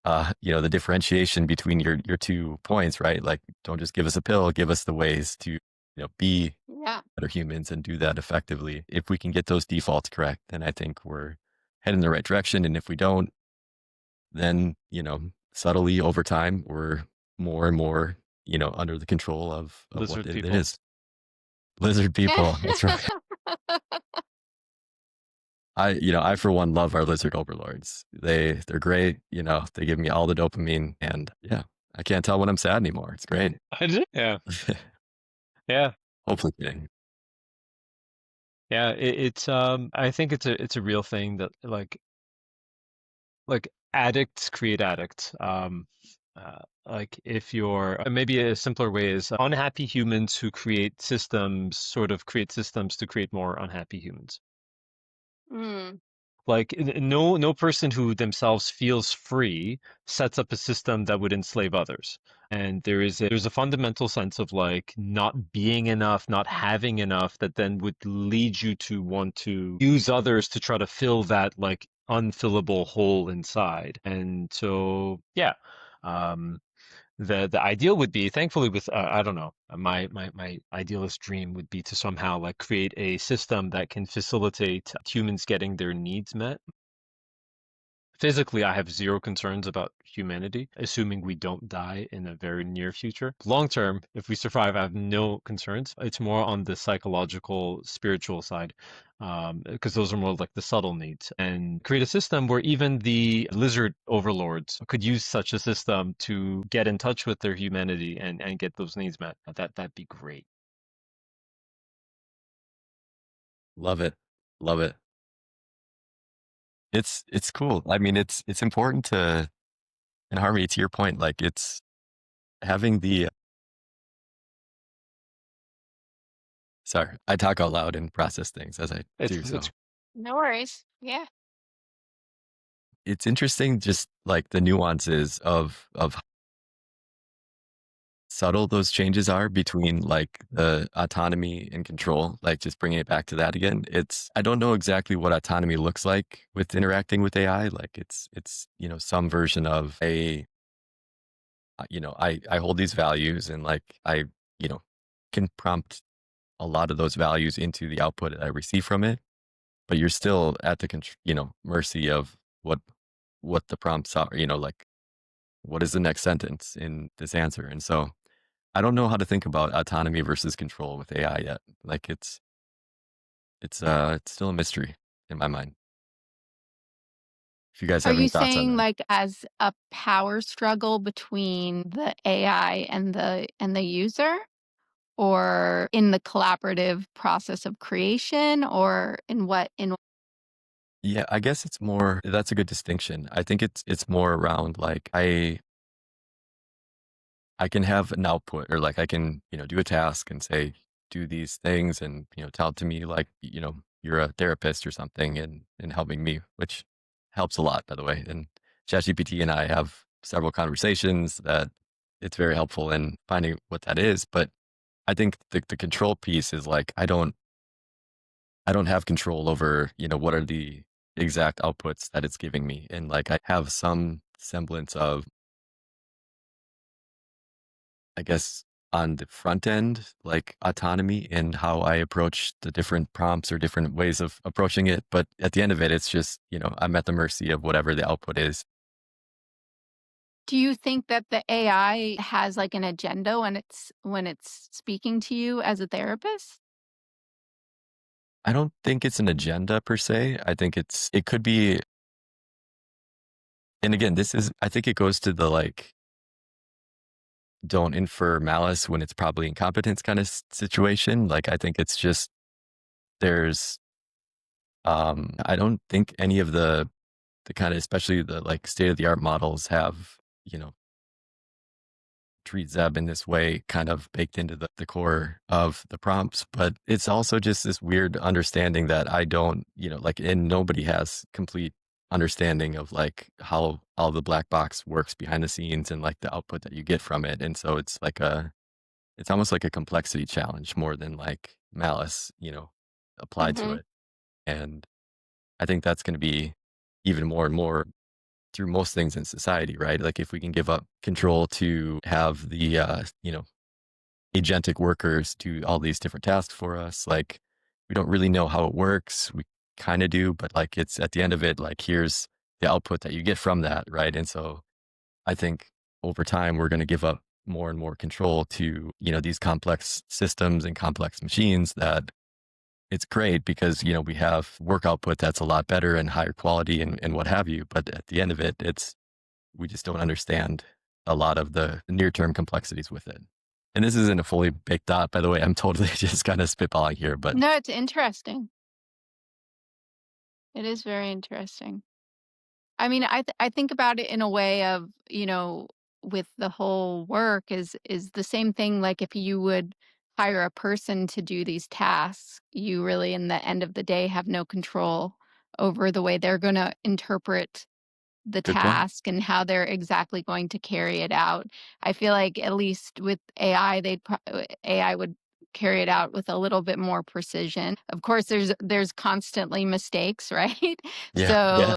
the differentiation between your 2 points, right? Like, don't just give us a pill, give us the ways to, be Yeah. better humans and do that effectively. If we can get those defaults correct, then I think we're heading in the right direction. And if we don't, then, subtly over time, we're more and more, under the control of what Lizard it people. is. Lizard people. That's right. I for one love our lizard overlords. They're great. They give me all the dopamine, and yeah, I can't tell when I'm sad anymore. It's great. I did. Yeah. Yeah. Hopefully kidding. Yeah. It's I think it's a real thing that like addicts create addicts. Like if you're maybe a simpler way is unhappy humans who create systems sort of create systems to create more unhappy humans. Mm. Like no person who themselves feels free sets up a system that would enslave others. And there's a fundamental sense of like not being enough, not having enough that then would lead you to want to use others to try to fill that like unfillable hole inside. And so yeah, um, the ideal would be, thankfully, with I don't know, my idealist dream would be to somehow like create a system that can facilitate humans getting their needs met. Physically, I have zero concerns about humanity, assuming we don't die in a very near future. Long term, if we survive, I have no concerns. It's more on the psychological, spiritual side, because those are more like the subtle needs. And create a system where even the lizard overlords could use such a system to get in touch with their humanity and get those needs met. That'd be great. Love it. Love it. It's cool. I mean, it's important to, and Harmony, to your point, like it's having the sorry, I talk out loud and process things as I do It's so. No worries. Yeah. It's interesting just like the nuances of subtle those changes are between like the autonomy and control, like just bringing it back to that again. I don't know exactly what autonomy looks like with interacting with AI. Like it's, some version of I hold these values and like you know, can prompt a lot of those values into the output that I receive from it, but you're still at the, mercy of what the prompts are, like what is the next sentence in this answer? And so I don't know how to think about autonomy versus control with AI yet. Like it's still a mystery in my mind. If you guys Are have any you thoughts on saying that. like as a power struggle between the AI and the user? Or in the collaborative process of creation or in what in Yeah, I guess it's more that's a good distinction. I think it's more around like I can have an output or like I can, do a task and say, do these things and, tell it to me like, you're a therapist or something and helping me, which helps a lot, by the way. And ChatGPT and I have several conversations that it's very helpful in finding what that is. But I think the control piece is like I don't have control over, what are the exact outputs that it's giving me. And like I have some semblance of, I guess, on the front end, like autonomy in how I approach the different prompts or different ways of approaching it. But at the end of it, it's just, I'm at the mercy of whatever the output is. Do you think that the AI has, like, an agenda when it's speaking to you as a therapist? I don't think it's an agenda per se. I think it could be, and again, I think it goes to the like, don't infer malice when it's probably incompetence kind of situation. Like, I think it's just, there's, I don't think any of the kind of, especially the like state of the art models have, you know, treat Zeb in this way kind of baked into the core of the prompts. But it's also just this weird understanding that I don't, like, and nobody has complete understanding of like how all the black box works behind the scenes and like the output that you get from it. And so it's almost like a complexity challenge more than like malice, applied to Mhm. it. And I think that's going to be even more and more through most things in society, right? Like if we can give up control to have the, agentic workers do all these different tasks for us, like we don't really know how it works. We kind of do, but like it's at the end of it, like here's the output that you get from that, right? And so I think over time we're going to give up more and more control to, these complex systems and complex machines that it's great because, we have work output that's a lot better and higher quality and what have you. But at the end of it, we just don't understand a lot of the near term complexities with it. And this isn't a fully baked thought, by the way. I'm totally just kind of spitballing here, but No, it's interesting. It is very interesting. I mean, I think about it in a way of, with the whole work is the same thing, like, if you would hire a person to do these tasks, you really, in the end of the day, have no control over the way they're gonna interpret the good point. task and how they're exactly going to carry it out. I feel like at least with AI, AI would carry it out with a little bit more precision. Of course, there's constantly mistakes, right? Yeah. So, Yeah.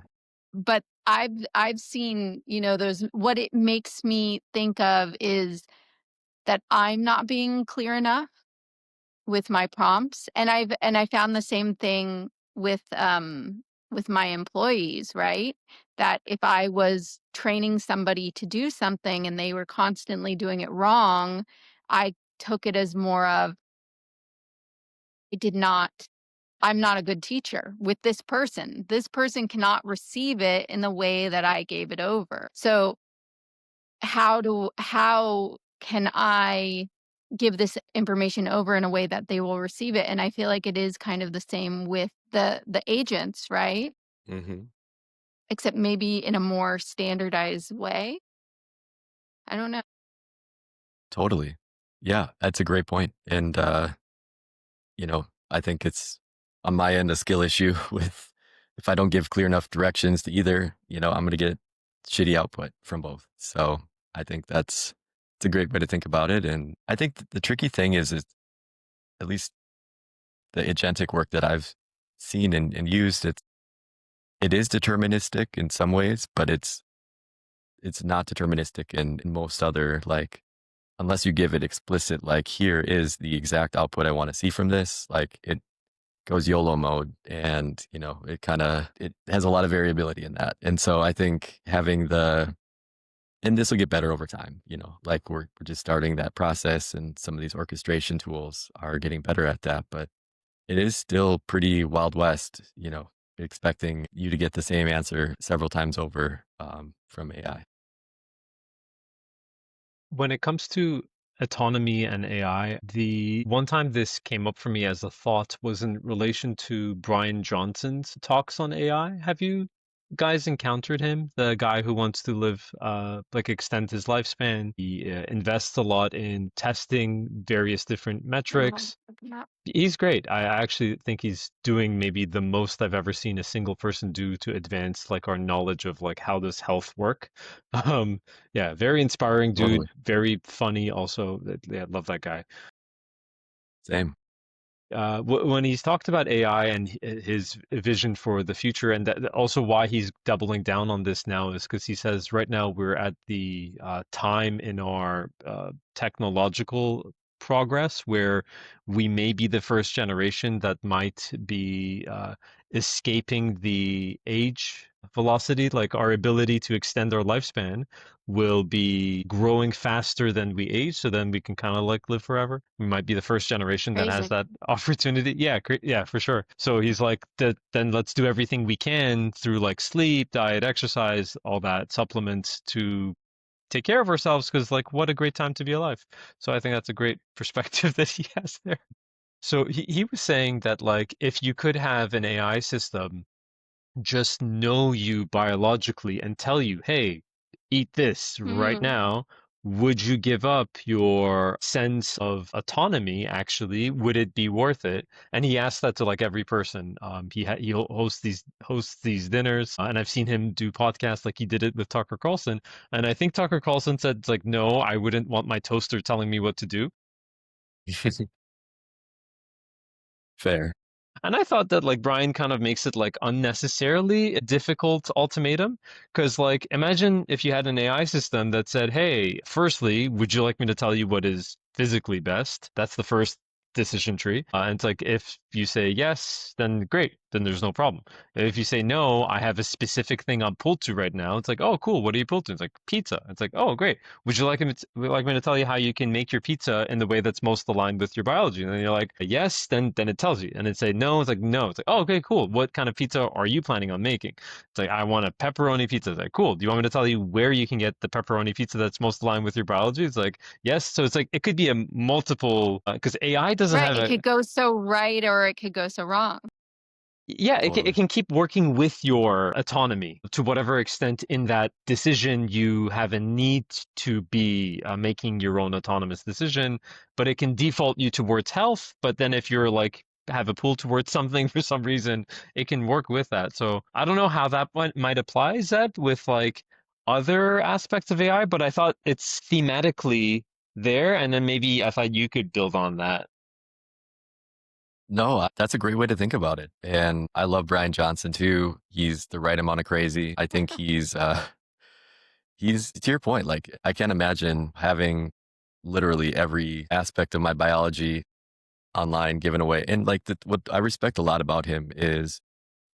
but I've seen, those what it makes me think of is that I'm not being clear enough with my prompts, and I found the same thing with my employees, right? That if I was training somebody to do something and they were constantly doing it wrong, I took it as more of, it did not I'm not a good teacher with this person. This person cannot receive it in the way that I gave it over. So, how can I give this information over in a way that they will receive it? And I feel like it is kind of the same with the agents, right? Hmm. Except maybe in a more standardized way. I don't know. Totally. Yeah. That's a great point. And, I think it's on my end a skill issue with if I don't give clear enough directions to either, I'm going to get shitty output from both. So I think it's a great way to think about it. And I think the tricky thing is at least the agentic work that I've seen and used, it is deterministic in some ways, but it's not deterministic in most other, like, unless you give it explicit, like, here is the exact output I want to see from this, like it goes YOLO mode and, it has a lot of variability in that. And so I think having and this will get better over time, like we're just starting that process and some of these orchestration tools are getting better at that. But it is still pretty Wild West, expecting you to get the same answer several times over from AI. When it comes to autonomy and AI, the one time this came up for me as a thought was in relation to Brian Johnson's talks on AI. Have you guys encountered him? The guy who wants to live, like extend his lifespan. He invests a lot in testing various different No, metrics. not He's great. I actually think he's doing maybe the most I've ever seen a single person do to advance like our knowledge of like how does health work. Um, yeah, very inspiring dude, Totally. very funny also. Yeah, love that guy. Same. when he's talked about AI and his vision for the future, and that also why he's doubling down on this now is because he says right now we're at the time in our technological progress where we may be the first generation that might be escaping the age velocity, like our ability to extend our lifespan will be growing faster than we age, so then we can kind of like live forever. We might be the first generation that has Crazy. that opportunity. Yeah, yeah, for sure. So he's like, that. Then let's do everything we can through like sleep, diet, exercise, all that supplements to take care of ourselves. Because like, what a great time to be alive. So I think that's a great perspective that he has there. So he was saying that like, if you could have an AI system just know you biologically and tell you, hey, eat this right Hmm. now, would you give up your sense of autonomy, actually? Would it be worth it? And he asked that to like every person. He hosts these dinners, and I've seen him do podcasts like he did it with Tucker Carlson. And I think Tucker Carlson said like, no, I wouldn't want my toaster telling me what to do. Fair. And I thought that like Brian kind of makes it like unnecessarily a difficult ultimatum. Because like imagine if you had an AI system that said, hey, firstly, would you like me to tell you what is physically best? That's the first decision tree. And it's like if you say yes, then great, then there's no problem. If you say no, I have a specific thing I'm pulled to right now. It's like, oh, cool. What are you pulled to? It's like pizza. It's like, oh, great. Would like me to tell you how you can make your pizza in the way that's most aligned with your biology? And then you're like, yes, then it tells you. And it say no, it's like no. It's like, oh, okay, cool. What kind of pizza are you planning on making? It's like, I want a pepperoni pizza. It's like, cool. Do you want me to tell you where you can get the pepperoni pizza that's most aligned with your biology? It's like, yes. So it's like it could be a multiple because AI doesn't Right. have It a could go so right or it could go so wrong. yeah, it Totally. can keep working with your autonomy to whatever extent in that decision you have a need to be making your own autonomous decision, but it can default you towards health. But then if you're like have a pull towards something for some reason, it can work with that. So I don't know how that might apply, Zed, with like other aspects of AI, but I thought it's thematically there, and then maybe I thought you could build on that. No, that's a great way to think about it. And I love Brian Johnson too. He's the right amount of crazy. I think he's to your point, like I can't imagine having literally every aspect of my biology online given away. And like what I respect a lot about him is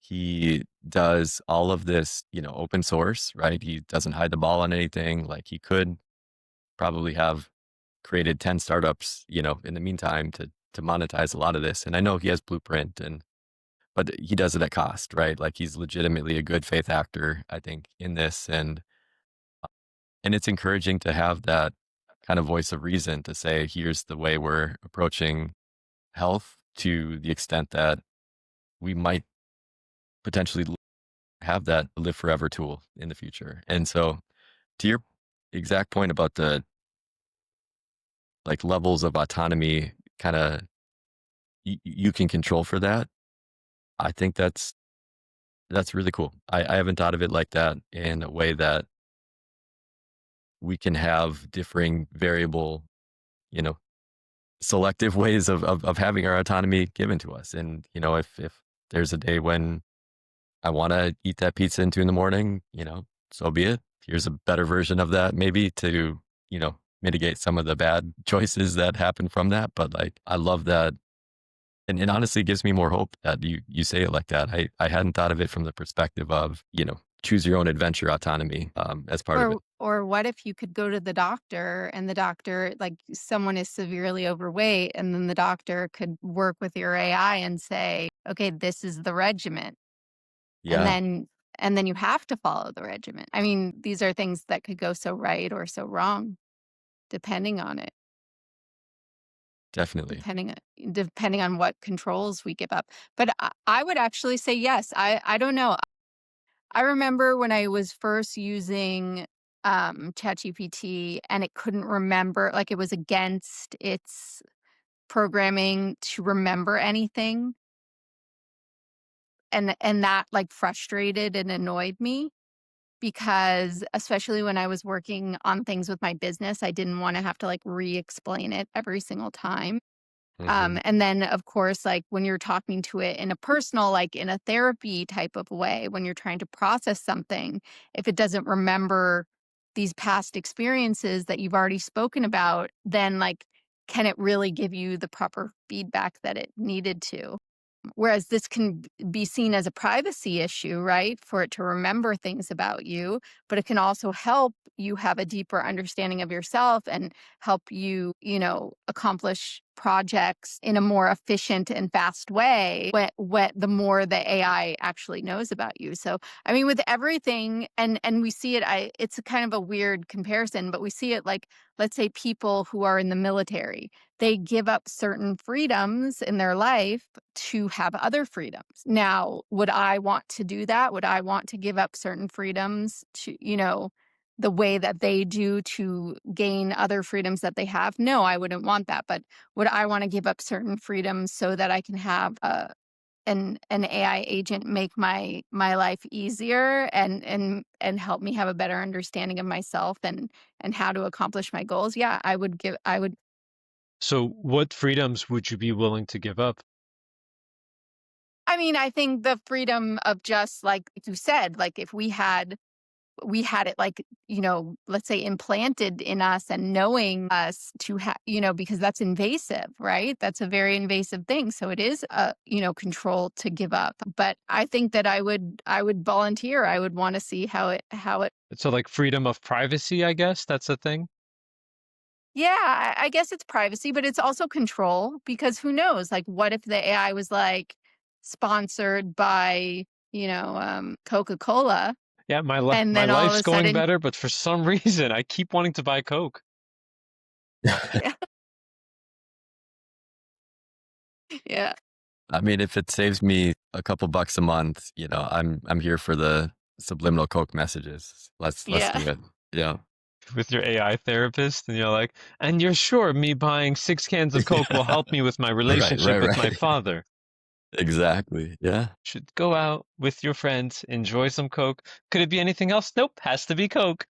he does all of this, open source, right? He doesn't hide the ball on anything. Like he could probably have created 10 startups, in the meantime to monetize a lot of this. And I know he has blueprint but he does it at cost, right? Like he's legitimately a good faith actor, I think, in this. And it's encouraging to have that kind of voice of reason to say, here's the way we're approaching health to the extent that we might potentially have that live forever tool in the future. And so to your exact point about the like levels of autonomy kind of you can control for that. I think that's really cool. I haven't thought of it like that in a way that we can have differing variable, you know, selective ways of having our autonomy given to us. And, if there's a day when I want to eat that pizza in 2 in the morning, so be it. Here's a better version of that, maybe to, mitigate some of the bad choices that happen from that. But like, I love that. And it honestly gives me more hope that you say it like that. I hadn't thought of it from the perspective of, choose your own adventure autonomy as part of it. Or what if you could go to the doctor and the doctor, like someone is severely overweight, and then the doctor could work with your AI and say, okay, this is the regimen. And Yeah, then you have to follow the regimen. I mean, these are things that could go so right or so wrong, depending on it, definitely. depending on what controls we give up. But I would actually say yes. I don't know. I remember when I was first using ChatGPT and it couldn't remember, like it was against its programming to remember anything. And that like frustrated and annoyed me because especially when I was working on things with my business, I didn't want to have to like re-explain it every single time. Hmm. And then, of course, like when you're talking to it in a personal, like in a therapy type of way, when you're trying to process something, if it doesn't remember these past experiences that you've already spoken about, then like, can it really give you the proper feedback that it needed to? Whereas this can be seen as a privacy issue, right? For it to remember things about you, but it can also help you have a deeper understanding of yourself and help you, accomplish projects in a more efficient and fast way the more the AI actually knows about you. So, I mean, with everything, and we see it, it's a kind of a weird comparison, but we see it like, let's say people who are in the military, they give up certain freedoms in their life to have other freedoms. Now, would I want to do that? Would I want to give up certain freedoms to, the way that they do to gain other freedoms that they have? No, I wouldn't want that. But would I want to give up certain freedoms so that I can have an AI agent make my life easier and help me have a better understanding of myself and how to accomplish my goals? Yeah, I would. So what freedoms would you be willing to give up? I mean, I think the freedom of just like you said, like if we had it like, let's say implanted in us and knowing us to have, because that's invasive, right? That's a very invasive thing. So it is control to give up. But I think that I would volunteer. I would want to see how it. So like freedom of privacy, I guess that's a thing. Yeah, I guess it's privacy, but it's also control because who knows? Like, what if the AI was like sponsored by, Coca-Cola, Yeah, and my then all of life's a going sudden, better, but for some reason I keep wanting to buy Coke. yeah, yeah, I mean, if it saves me a couple bucks a month, I'm here for the subliminal Coke messages. Let's yeah. do it. Yeah. With your AI therapist, and you're like, and you're sure me buying 6 cans of Coke will help me with my Right, right, relationship with my right. father. Exactly. Yeah. Should go out with your friends, enjoy some Coke. Could it be anything else? Nope, has to be Coke.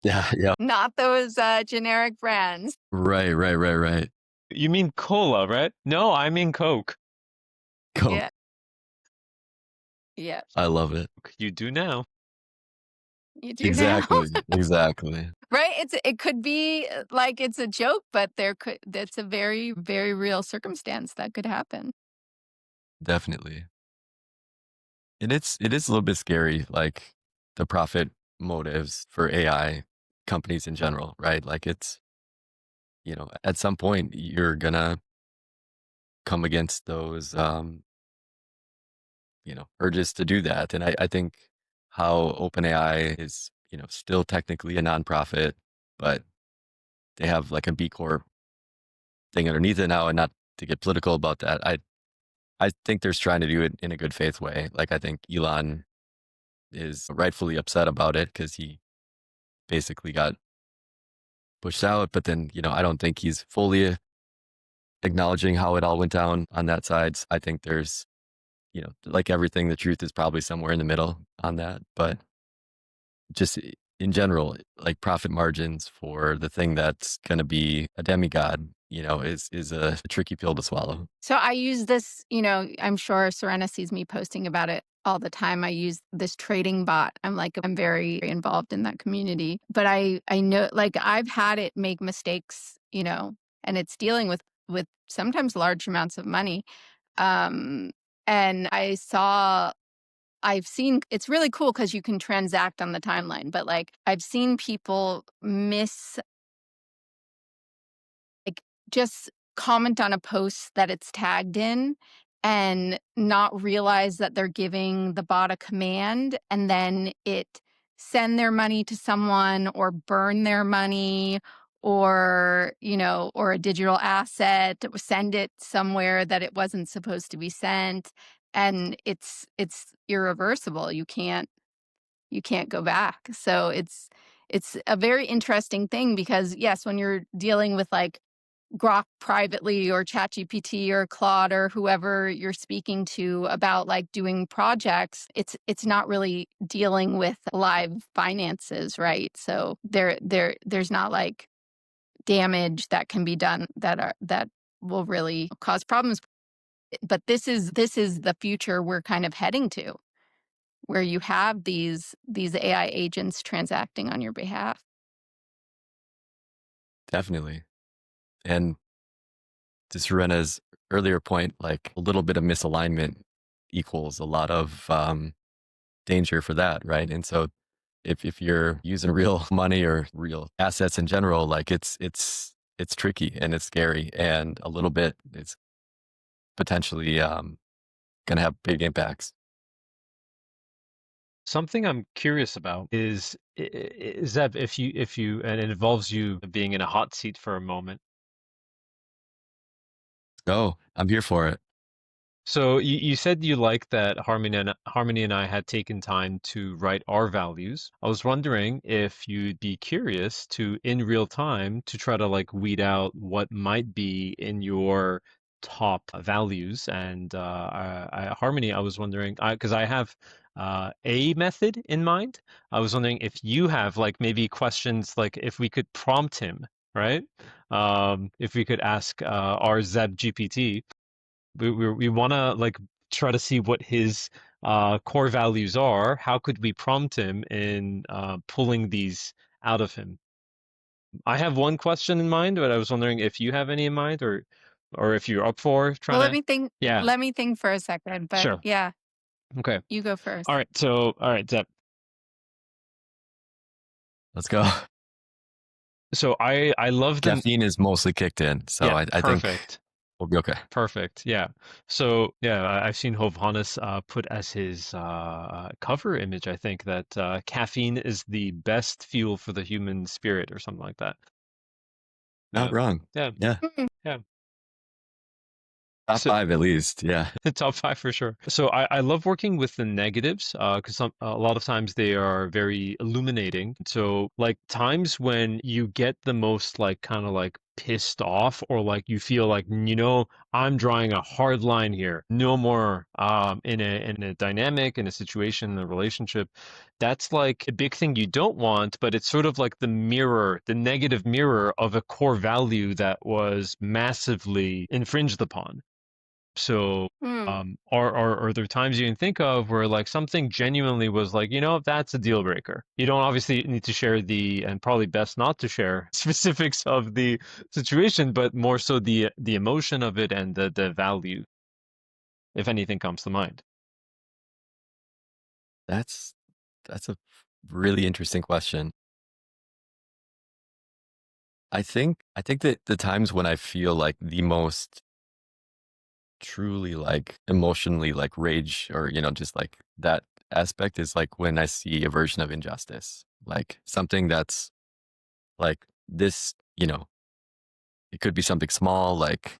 Yeah, yeah. Not those generic brands. Right, right, right, right. You mean cola, right? No, I mean Coke. Yeah, Coke. yeah. I love it. You do now. You do now. Exactly, exactly. Right? It could be like it's a joke, but that's a very, very real circumstance that could happen. Definitely. And it is a little bit scary, like the profit motives for AI companies in general, right? Like at some point you're gonna come against those urges to do that. And I think how OpenAI is, still technically a nonprofit, but they have like a B Corp thing underneath it now, and not to get political about that. I think they're trying to do it in a good faith way. Like I think Elon is rightfully upset about it because he basically got pushed out, but then, I don't think he's fully acknowledging how it all went down on that side. I think there's, like everything, the truth is probably somewhere in the middle on that. But just in general, like profit margins for the thing that's going to be a demigod, is a tricky pill to swallow. So I use this, I'm sure Soorena sees me posting about it all the time. I use this trading bot. I'm very involved in that community. But I know, like, I've had it make mistakes, and it's dealing with sometimes large amounts of money. Um and I've seen, it's really cool because you can transact on the timeline, but like I've seen people like just comment on a post that it's tagged in and not realize that they're giving the bot a command, and then it send their money to someone or burn their money, or a digital asset, send it somewhere that it wasn't supposed to be sent, and it's irreversible. You can't go back. So it's a very interesting thing because yes, when you're dealing with like Grok privately or ChatGPT or Claude or whoever you're speaking to about like doing projects, it's not really dealing with live finances, right? So there's not like damage that can be done that will really cause problems. But this is the future we're kind of heading to, where you have these AI agents transacting on your behalf. Definitely. And to Serena's earlier point, like a little bit of misalignment equals a lot of danger for that, right? And so if you're using real money or real assets in general, like it's tricky and it's scary and a little bit it's potentially going to have big impacts. Something I'm curious about is that if you and it involves you being in a hot seat for a moment. Oh, I'm here for it. So you said you liked that Harmony and I had taken time to write our values. I was wondering if you'd be curious to, in real time, to try to like weed out what might be in your top values. And Harmony, I was wondering, because I have a method in mind. I was wondering if you have like maybe questions, like if we could prompt him, right? If we could ask our Zeb GPT, we want to like try to see what his core values are. How could we prompt him in pulling these out of him? I have one question in mind, but I was wondering if you have any in mind, or if you're up for Well, trying to. Yeah, let me think for a second, but sure. yeah, Okay. you go All first. right. So, all right, Zep. Let's go. So I love the Caffeine is mostly kicked in, so yeah, I think perfect. we'll be okay. Perfect. Yeah. So yeah, I've seen Hovhannes put as his cover image, I think, that caffeine is the best fuel for the human spirit or something like that. Not Yeah. wrong. Yeah. Yeah. Mm. Yeah. Top So five at least. Yeah. top five for sure. So I love working with the negatives because a lot of times they are very illuminating. So like times when you get the most like kind of like pissed off or like you feel like I'm drawing a hard line here, no more in a dynamic, in a situation, in a relationship. That's like a big thing you don't want, but it's sort of like the mirror, the negative mirror of a core value that was massively infringed upon. So, Mm. are there times you can think of where like something genuinely was like, that's a deal breaker? You don't obviously need to share and probably best not to share specifics of the situation, but more so the emotion of it and the value, if anything comes to mind. That's that's a really interesting question. I think that the times when I feel like the most truly like emotionally like rage or just like that aspect is like when I see a version of injustice, like something that's like this, it could be something small like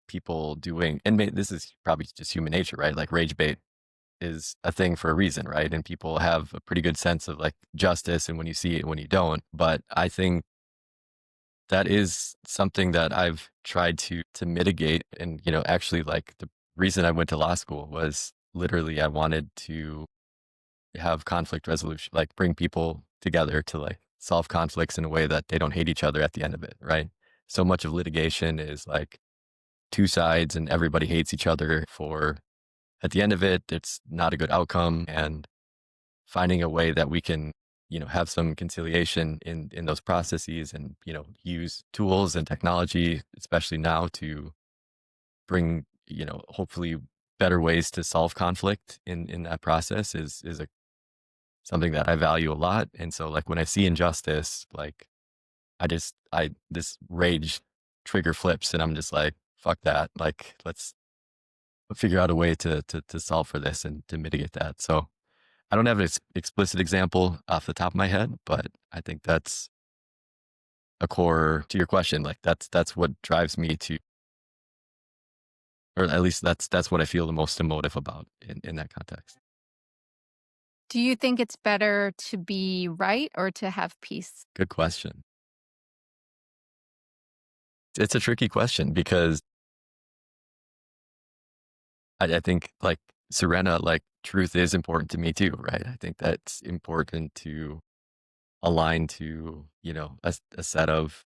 people doing, and this is probably just human nature, right? Like rage bait is a thing for a reason, right? And people have a pretty good sense of like justice and when you see it and when you don't. But I think that is something that I've tried to mitigate. And, actually like the reason I went to law school was literally I wanted to have conflict resolution, like bring people together to like solve conflicts in a way that they don't hate each other at the end of it, right? So much of litigation is like two sides and everybody hates each other for at the end of it, it's not a good outcome. And finding a way that we can, have some conciliation in those processes and, use tools and technology, especially now to bring, hopefully better ways to solve conflict in that process is something that I value a lot. And so like when I see injustice, like this rage trigger flips and I'm just like, fuck that. Like, let's figure out a way to solve for this and to mitigate that. So I don't have an explicit example off the top of my head, but I think that's a core to your question. Like that's what drives me to, or at least that's what I feel the most emotive about in that context. Do you think it's better to be right or to have peace? Good question. It's a tricky question because I think like Soorena, like truth is important to me too, right? I think that's important to align to, a set of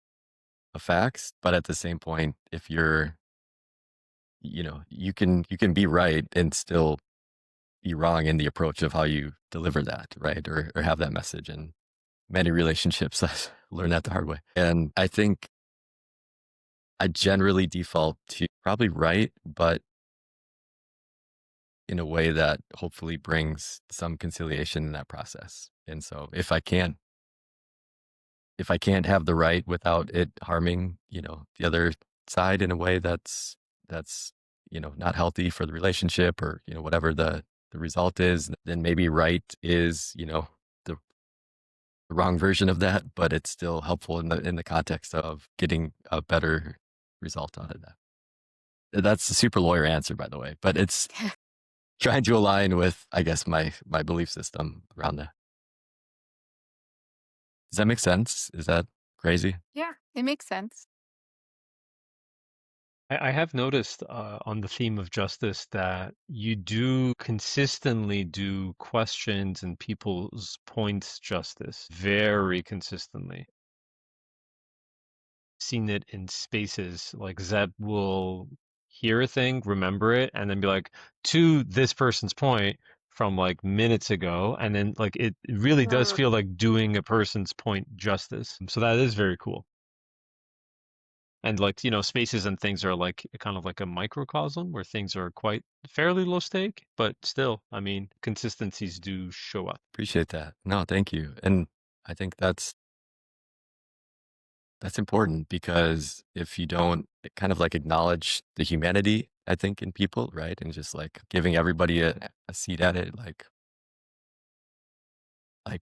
of facts, but at the same point, if you're, you can be right and still be wrong in the approach of how you deliver that, right? Or have that message. And many relationships, I learned that the hard way. And I think I generally default to probably right, but in a way that hopefully brings some conciliation in that process. And so if I can't have the right without it harming, the other side in a way that's, not healthy for the relationship or, whatever the result is, then maybe right is, the wrong version of that, but it's still helpful in the context of getting a better result out of that. That's a super lawyer answer, by the way, but it's trying to align with, I guess, my belief system around that. Does that make sense? Is that crazy? Yeah, it makes sense. I have noticed on the theme of justice that you do consistently do questions and people's points justice very consistently. Seen it in spaces like Zeb will hear a thing, remember it, and then be like, to this person's point from like minutes ago, and then like it really does Mm. feel like doing a person's point justice. So that is very cool. And like, spaces and things are like kind of like a microcosm where things are quite fairly low stake, but still, I mean, consistencies do show up. Appreciate that. No, thank you. And I think that's important because if you don't kind of like acknowledge the humanity, I think, in people, right? And just like giving everybody a seat at it, like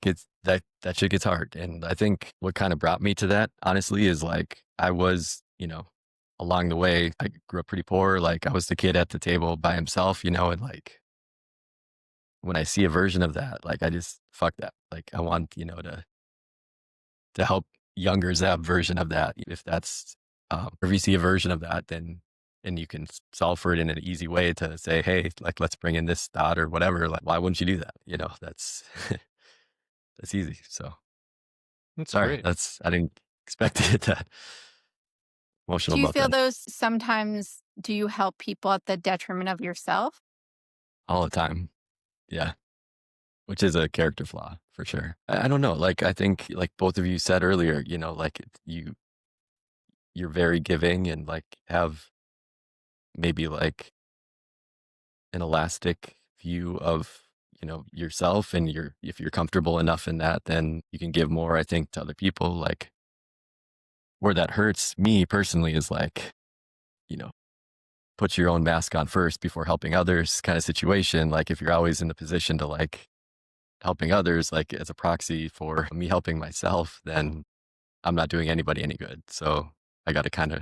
it's that shit gets hard. And I think what kind of brought me to that, honestly, is like I was, along the way, I grew up pretty poor. Like I was the kid at the table by himself, and like when I see a version of that, like I just fuck that. Like I want, to help younger Zeb version of that. If that's, or if you see a version of that, then, and you can solve for it in an easy way to say, hey, like, let's bring in this thought or whatever. Like, why wouldn't you do that? That's, that's easy. So That's sorry, great. I didn't expect to get that emotional Do you about feel that those sometimes do you help people at the detriment of yourself? all the time. Yeah. Which is a character flaw for sure. I don't know. Like, I think like both of you said earlier, like you're very giving and like have maybe like an elastic view of yourself, and if you're comfortable enough in that, then you can give more, I think, to other people. Like where that hurts me personally is like, you know put your own mask on first before helping others kind of situation. Like if you're always in the position to like helping others like as a proxy for me helping myself, then I'm not doing anybody any good. So I got to kind of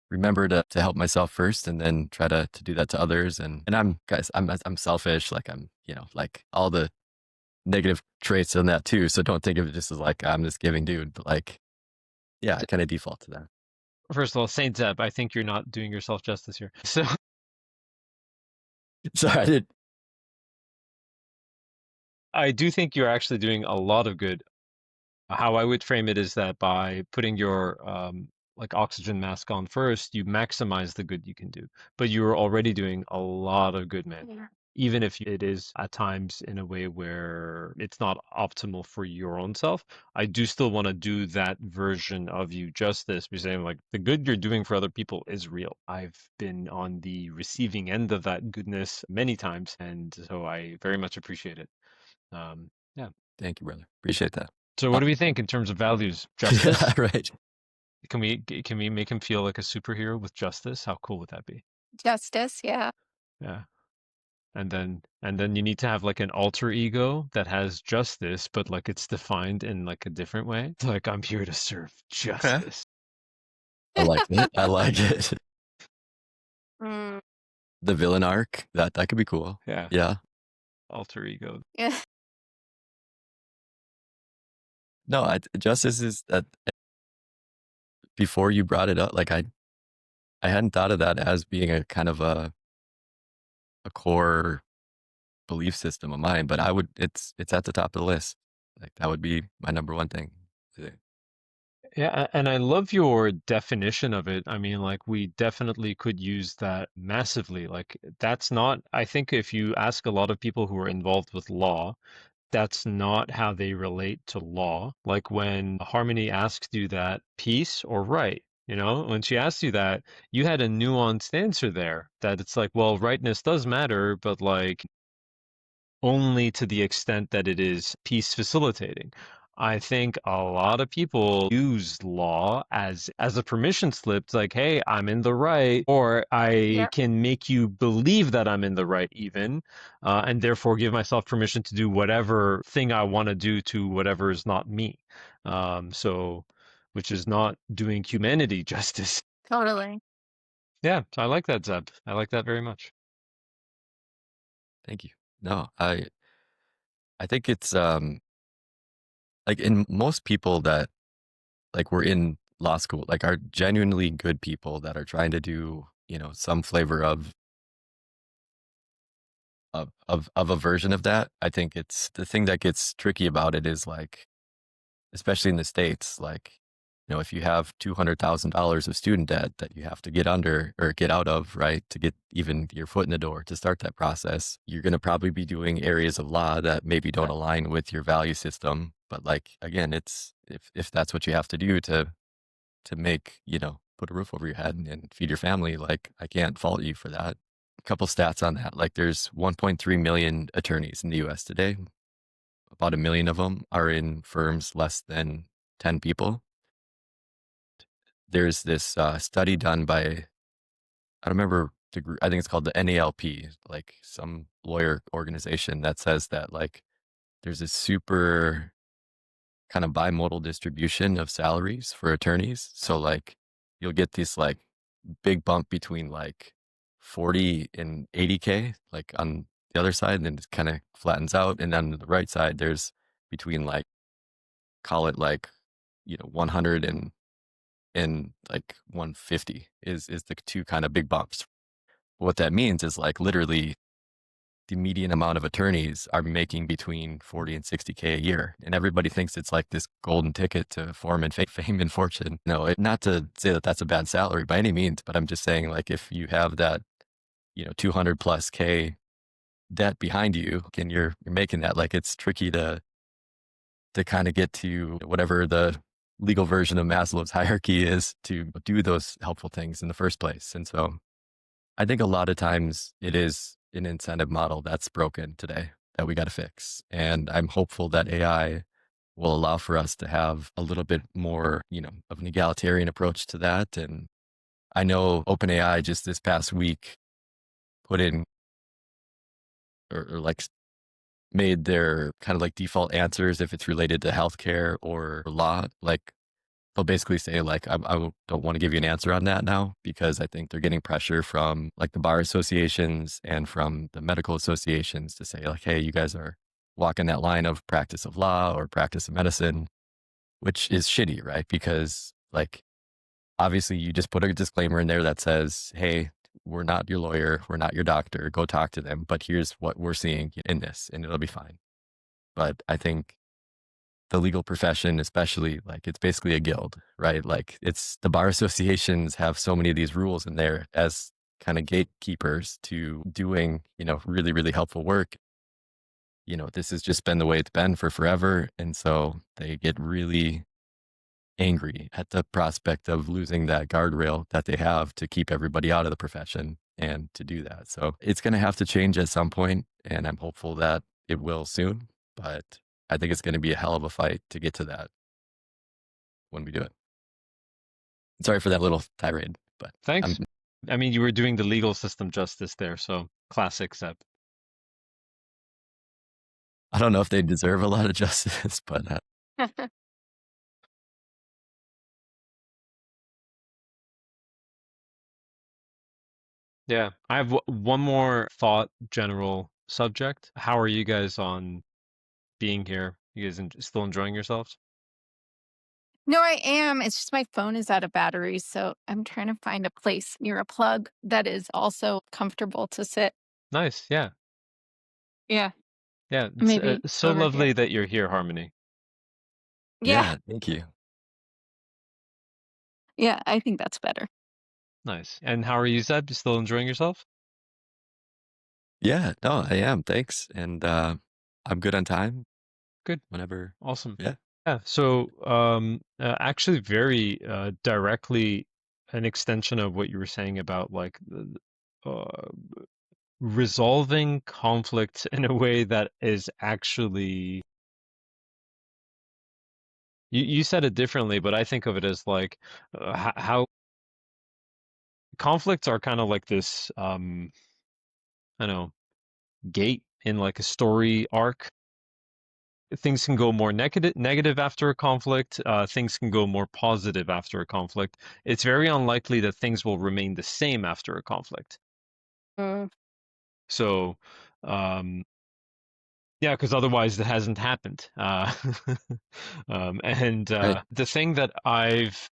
remember to help myself first, and then try to do that to others. And I'm selfish. Like I'm, like all the negative traits in that too. So don't think of it just as like, I'm this giving dude, but like, yeah, I kind of default to that. First of all, Saint Zeb, I think you're not doing yourself justice here. So So I did. I do think you're actually doing a lot of good. How I would frame it is that by putting your like oxygen mask on first, you maximize the good you can do. But you're already doing a lot of good, man. Yeah. Even if it is at times in a way where it's not optimal for your own self, I do still want to do that version of you justice, be saying like the good you're doing for other people is real. I've been on the receiving end of that goodness many times, and so I very much appreciate it. Yeah. Thank you, brother. Appreciate that. So what Uh, do we think in terms of values? yeah, Justice? right. Can we make him feel like a superhero with justice? How cool would that be? Justice, yeah. Yeah. And then you need to have like an alter ego that has justice, but like it's defined in like a different way. It's like I'm here to serve Okay. justice. I like it. I like it. Mm, The villain arc, that could be cool. Yeah. Yeah. Alter ego. yeah. No, justice is that before you brought it up, like I hadn't thought of that as being a kind of a core belief system of mine, but it's at the top of the list. Like that would be my number one thing. Yeah, and I love your definition of it. I mean, like, we definitely could use that massively. Like, that's not, I think if you ask a lot of people who are involved with law, that's not how they relate to law. Like when Harmony asked you that peace or right, when she asked you that, you had a nuanced answer there that it's like, well, rightness does matter, but like only to the extent that it is peace facilitating. I think a lot of people use law as a permission slip. It's like, hey, I'm in the right, or I Yeah, can make you believe that I'm in the right, even, and therefore give myself permission to do whatever thing I want to do to whatever is not me. So, which is not doing humanity justice. totally. Yeah, so I like that, Zeb. I like that very much. Thank you. No, I think it's like in most people that like were in law school, like are genuinely good people that are trying to do, some flavor of a version of that. I think it's the thing that gets tricky about it is like, especially in the States, like, if you have $200,000 of student debt that you have to get under or get out of, right, to get even your foot in the door to start that process, you're going to probably be doing areas of law that maybe don't align with your value system. But like, again, it's if that's what you have to do to make, put a roof over your head and feed your family, like I can't fault you for that. A couple stats on that. Like there's 1.3 million attorneys in the US today. About a million of them are in firms less than 10 people. There's this study done by, I don't remember, I think it's called the NALP, like some lawyer organization that says that like there's a super kind of bimodal distribution of salaries for attorneys. So like you'll get this like big bump between like 40 and 80K, like on the other side, and then it kind of flattens out. And then on the right side, there's between like, call it like, 100 and like 150 is the two kind of big bumps. What that means is like literally the median amount of attorneys are making between 40 and 60K a year. And everybody thinks it's like this golden ticket to form and fame and fortune. No, not to say that that's a bad salary by any means, but I'm just saying like if you have that, 200 plus K debt behind you and you're making that, like it's tricky to kind of get to whatever the legal version of Maslow's hierarchy is to do those helpful things in the first place. And so I think a lot of times it is an incentive model that's broken today that we got to fix. And I'm hopeful that AI will allow for us to have a little bit more, of an egalitarian approach to that. And I know OpenAI just this past week put in or like made their kind of like default answers if it's related to healthcare or law, like they'll basically say like, I don't want to give you an answer on that now because I think they're getting pressure from like the bar associations and from the medical associations to say like, hey, you guys are walking that line of practice of law or practice of medicine, which is shitty, right? Because like, obviously you just put a disclaimer in there that says, hey, we're not your lawyer, we're not your doctor, go talk to them, but here's what we're seeing in this and it'll be fine. But I think the legal profession, especially, like it's basically a guild, right? Like it's the bar associations have so many of these rules in there as kind of gatekeepers to doing, really, really helpful work. This has just been the way it's been for forever. And so they get really angry at the prospect of losing that guardrail that they have to keep everybody out of the profession and to do that. So it's going to have to change at some point, and I'm hopeful that it will soon. But I think it's going to be a hell of a fight to get to that when we do it. Sorry for that little tirade, but I'm Thanks. I mean, you were doing the legal system justice there, so classic Zeb. I don't know if they deserve a lot of justice, but Yeah, I have one more thought, general subject. How are you guys on being here? You guys still enjoying yourselves? No, I am. It's just my phone is out of battery, so I'm trying to find a place near a plug that is also comfortable to sit. Nice. Yeah. Yeah, Yeah. It's maybe so over here. lovely that you're here, Harmony. Yeah. yeah, thank you. Yeah, I think that's better. Nice. And how are you, Zeb? You still enjoying yourself? Yeah, no, I am. Thanks. And I'm good on time Good. whenever. Awesome. Yeah. Yeah. So, actually, very directly an extension of what you were saying about like resolving conflict in a way that is actually, you said it differently, but I think of it as like how conflicts are kind of like this, I don't know, gate in like a story arc. Things can go more negative after a conflict. Things can go more positive after a conflict. It's very unlikely that things will remain the same after a conflict. Mm, So, yeah, because otherwise it hasn't happened. And Right. the thing that I've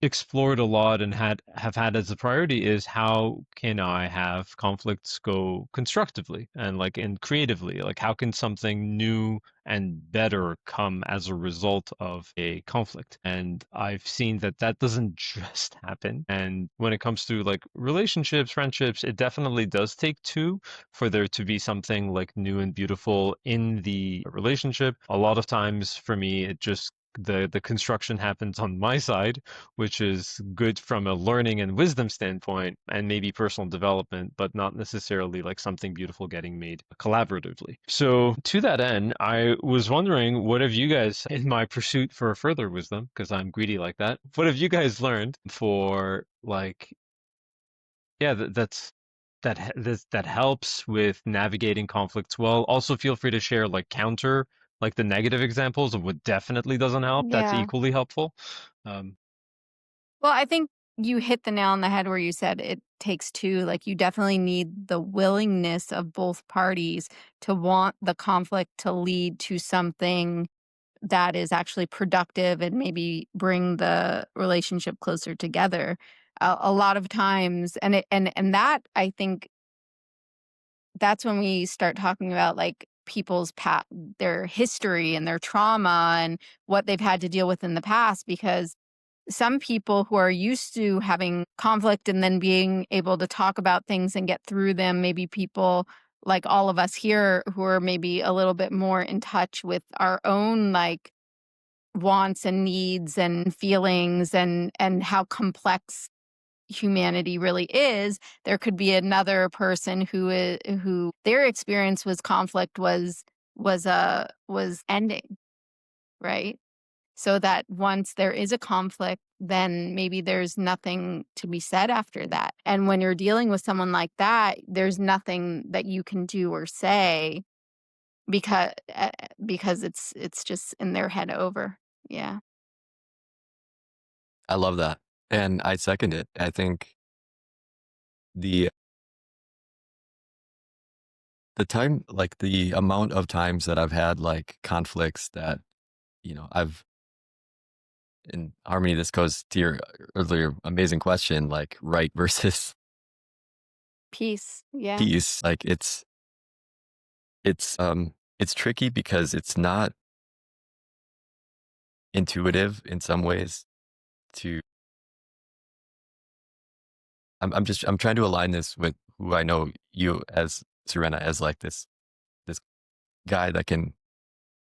explored a lot and have had as a priority is how can I have conflicts go constructively and like and creatively? Like how can something new and better come as a result of a conflict? And I've seen that that doesn't just happen. And when it comes to like relationships, friendships, it definitely does take two for there to be something like new and beautiful in the relationship. A lot of times for me, it just the construction happens on my side, which is good from a learning and wisdom standpoint and maybe personal development, but not necessarily like something beautiful getting made collaboratively. So, to that end, I was wondering, what have you guys, in my pursuit for further wisdom, because I'm greedy like that, what have you guys learned for like, yeah, that helps with navigating conflicts well? Also, feel free to share like counter, like the negative examples of what definitely doesn't help. That's yeah. equally helpful. Um, Well, I think you hit the nail on the head where you said it takes two. Like, you definitely need the willingness of both parties to want the conflict to lead to something that is actually productive and maybe bring the relationship closer together. A lot of times, and that I think that's when we start talking about like people's their history and their trauma and what they've had to deal with in the past, because some people who are used to having conflict and then being able to talk about things and get through them, maybe people like all of us here who are maybe a little bit more in touch with our own like wants and needs and feelings and how complex humanity really is. There could be another person who their experience was conflict was ending, right? So that once there is a conflict, then maybe there's nothing to be said after that. And when you're dealing with someone like that, there's nothing that you can do or say because it's just in their head over. Yeah. I love that. And I second it. I think the the amount of times that I've had like conflicts that, I've in harmony, this goes to your earlier amazing question, like right versus Peace. Yeah. peace. Like it's tricky because it's not intuitive in some ways to I'm trying to align this with who I know you as Soorena as like this guy that can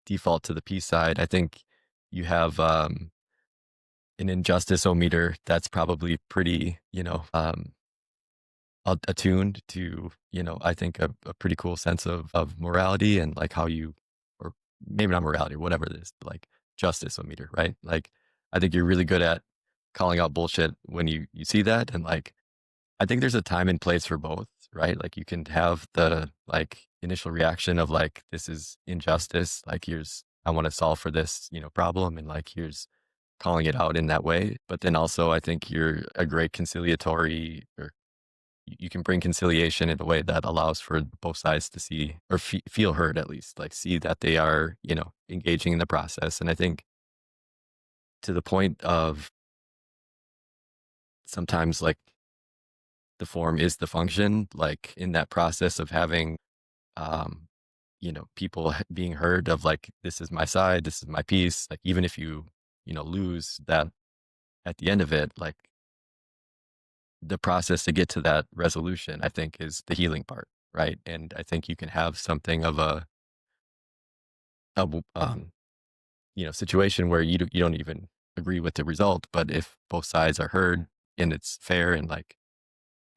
default to the peace side. I think you have an injustice meter that's probably pretty, attuned to, I think a pretty cool sense of morality and like how you, or maybe not morality, whatever it is, but like justice meter, right? Like I think you're really good at calling out bullshit when you see that. And like, I think there's a time and place for both, right? Like you can have the like initial reaction of like, this is injustice. Like here's, I want to solve for this, problem. And like, here's calling it out in that way. But then also I think you're a great conciliatory, or you can bring conciliation in a way that allows for both sides to see or feel heard, at least like see that they are, engaging in the process. And I think to the point of sometimes like the form is the function, like in that process of having, um, people being heard of like, this is my side, this is my piece. Like even if you, lose that at the end of it, like the process to get to that resolution, I think is the healing part, right? And I think you can have something of a situation where you don't even agree with the result, but if both sides are heard and it's fair and like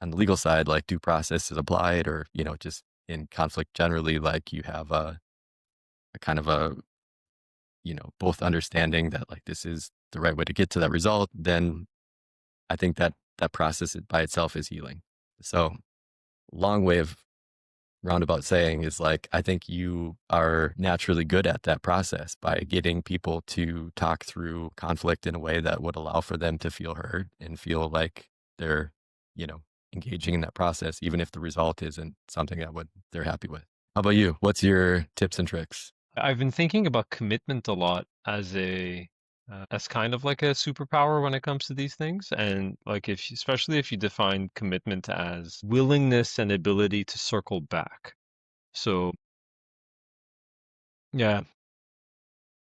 on the legal side, like due process is applied, or just in conflict generally, like you have a kind of a both understanding that like this is the right way to get to that result, then I think that that process by itself is healing. So long way of roundabout saying is like, I think you are naturally good at that process by getting people to talk through conflict in a way that would allow for them to feel heard and feel like they're, you know, engaging in that process, even if the result isn't something that would they're happy with. How about you? What's your tips and tricks? I've been thinking about commitment a lot as kind of like a superpower when it comes to these things, and like especially if you define commitment as willingness and ability to circle back. So yeah,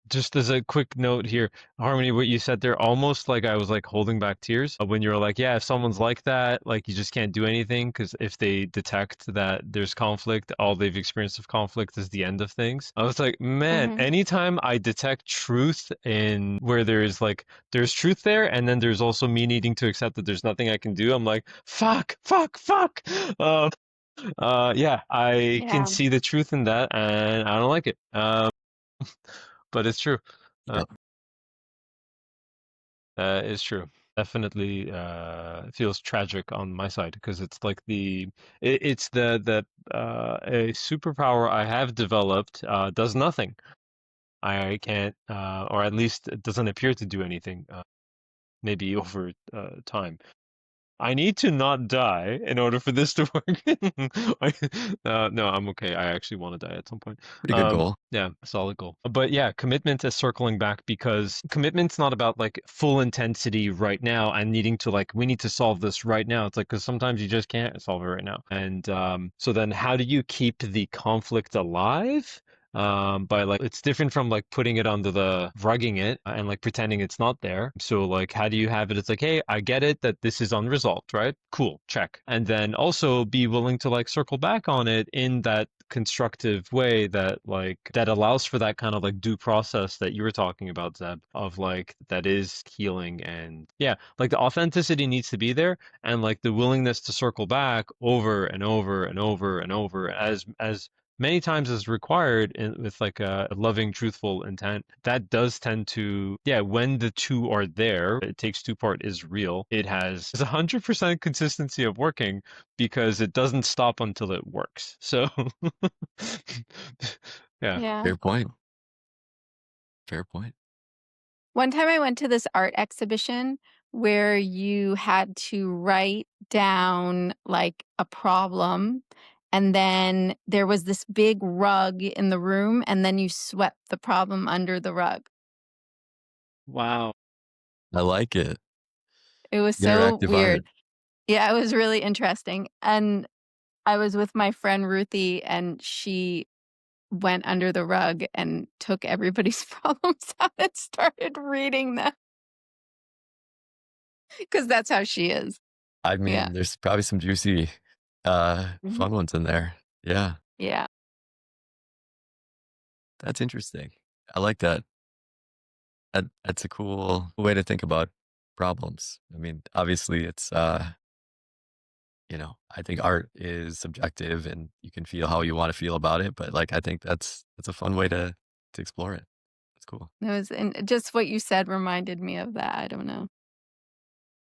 just as a quick note here, Harmony, what you said there, almost like I was like holding back tears when you were like, yeah, if someone's like that, like you just can't do anything because if they detect that there's conflict, all they've experienced of conflict is the end of things. I was like, man, Hmm. anytime I detect truth in where there's truth there, and then there's also me needing to accept that there's nothing I can do, I'm like, fuck, fuck, fuck. Yeah, I can Yeah. see the truth in that, and I don't like it. But it's true. Uh, Yeah, it's true. Definitely feels tragic on my side because it's like it's the a superpower I have developed does nothing. I can't or at least it doesn't appear to do anything maybe over time. I need to not die in order for this to work. No, I'm okay. I actually want to die at some point. pretty good goal. Yeah, solid goal. But yeah, commitment is circling back because commitment's not about like full intensity right now and needing to like we need to solve this right now. It's like because sometimes you just can't solve it right now. And so then how do you keep the conflict alive? By like it's different from like putting it under the rugging it and like pretending it's not there. So like how do you have it? It's like, hey, I get it that this is unresolved, right? Cool, check. And then also be willing to like circle back on it in that constructive way that like that allows for that kind of like due process that you were talking about, Zeb, of like that is healing and yeah, like the authenticity needs to be there and like the willingness to circle back over and over and over and over as many times as required with like a loving, truthful intent, that does tend to, yeah, when the two are there, it takes two part is real. It has 100% consistency of working because it doesn't stop until it works. So, yeah. Yeah. Fair point. Fair point. One time I went to this art exhibition where you had to write down like a problem, and then there was this big rug in the room, and then you swept the problem under the rug. Wow. I like it. It was so Interactive weird. art. Yeah, it was really interesting. And I was with my friend Ruthie, and she went under the rug and took everybody's problems out and started reading them because that's how she is. I Yeah. mean, there's probably some juicy, Mhm. fun ones in there. Yeah, Yeah. that's interesting. I like that. That's a cool way to think about problems. I mean, obviously, it's I think art is subjective, and you can feel how you want to feel about it. But like, I think that's a fun way to explore it. That's cool. It was and just what you said reminded me of that, I don't know.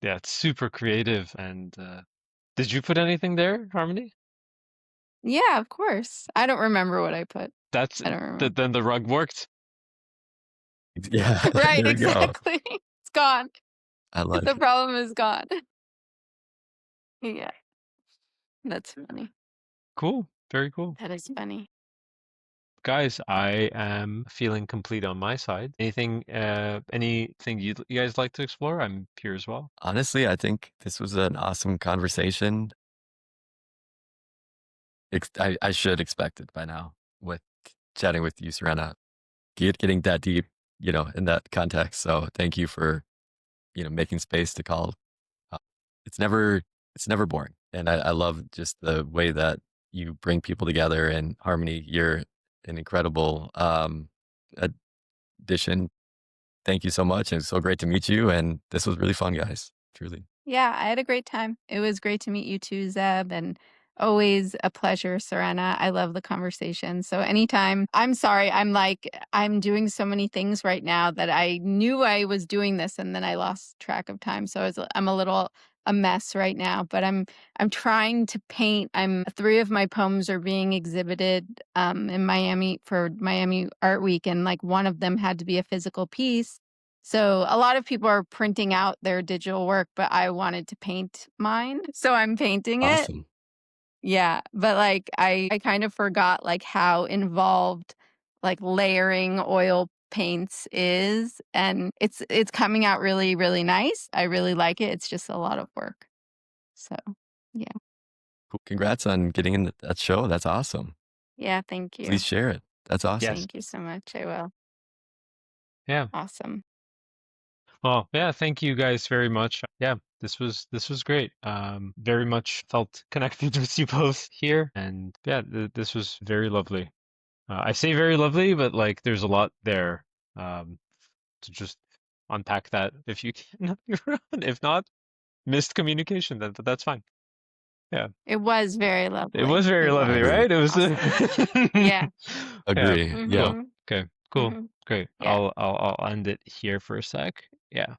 Yeah, it's super creative. And did you put anything there, Harmony? Yeah, of course. I don't remember what I put. That's I don't remember. that. Then the rug worked. Yeah, Right, there we go. exactly. It's gone. I The like it. problem is gone. Yeah, that's funny. Cool. Very cool. That is funny. Guys, I am feeling complete on my side. Anything you guys like to explore? I'm here as well. Honestly, I think this was an awesome conversation. I should expect it by now with chatting with you, Serena. Getting that deep, in that context. So thank you for making space to call. Uh, it's never it's never boring, and I love just the way that you bring people together in harmony. You're an incredible addition. Thank you so much, and it's so great to meet you. And this was really fun, guys. Truly, Yeah, I had a great time. It was great to meet you too, Zeb, and always a pleasure, Soorena. I love the conversation. So anytime, I'm sorry, I'm doing so many things right now that I knew I was doing this and then I lost track of time. So I'm a little a mess right now, but I'm trying to paint. I'm three of my poems are being exhibited in Miami for Miami Art Week, and like one of them had to be a physical piece. So a lot of people are printing out their digital work, but I wanted to paint mine. So I'm painting it. awesome. Yeah. But like I kind of forgot like how involved like layering oil paints is. And it's coming out really, really nice. I really like it. It's just a lot of work. So yeah. Cool. Congrats on getting in that show. That's awesome. Yeah, thank Please you. share it. That's awesome. Yes. Thank you so much. I will. Yeah. Awesome. Well, yeah, thank you guys very much. Yeah, this was great. Very much felt connected with you both here, and yeah, this was very lovely. I say very lovely, but like there's a lot there to just unpack that if you can. If not, missed communication, then but that's fine. Yeah, It was very it was lovely. very It lovely, was. Agree. right? It was. Awesome. Yeah. Yeah, Agree. Yep. cool. Mhm. Okay, cool. Mhm. Great. Yeah. I'll end it here for a sec. Yeah.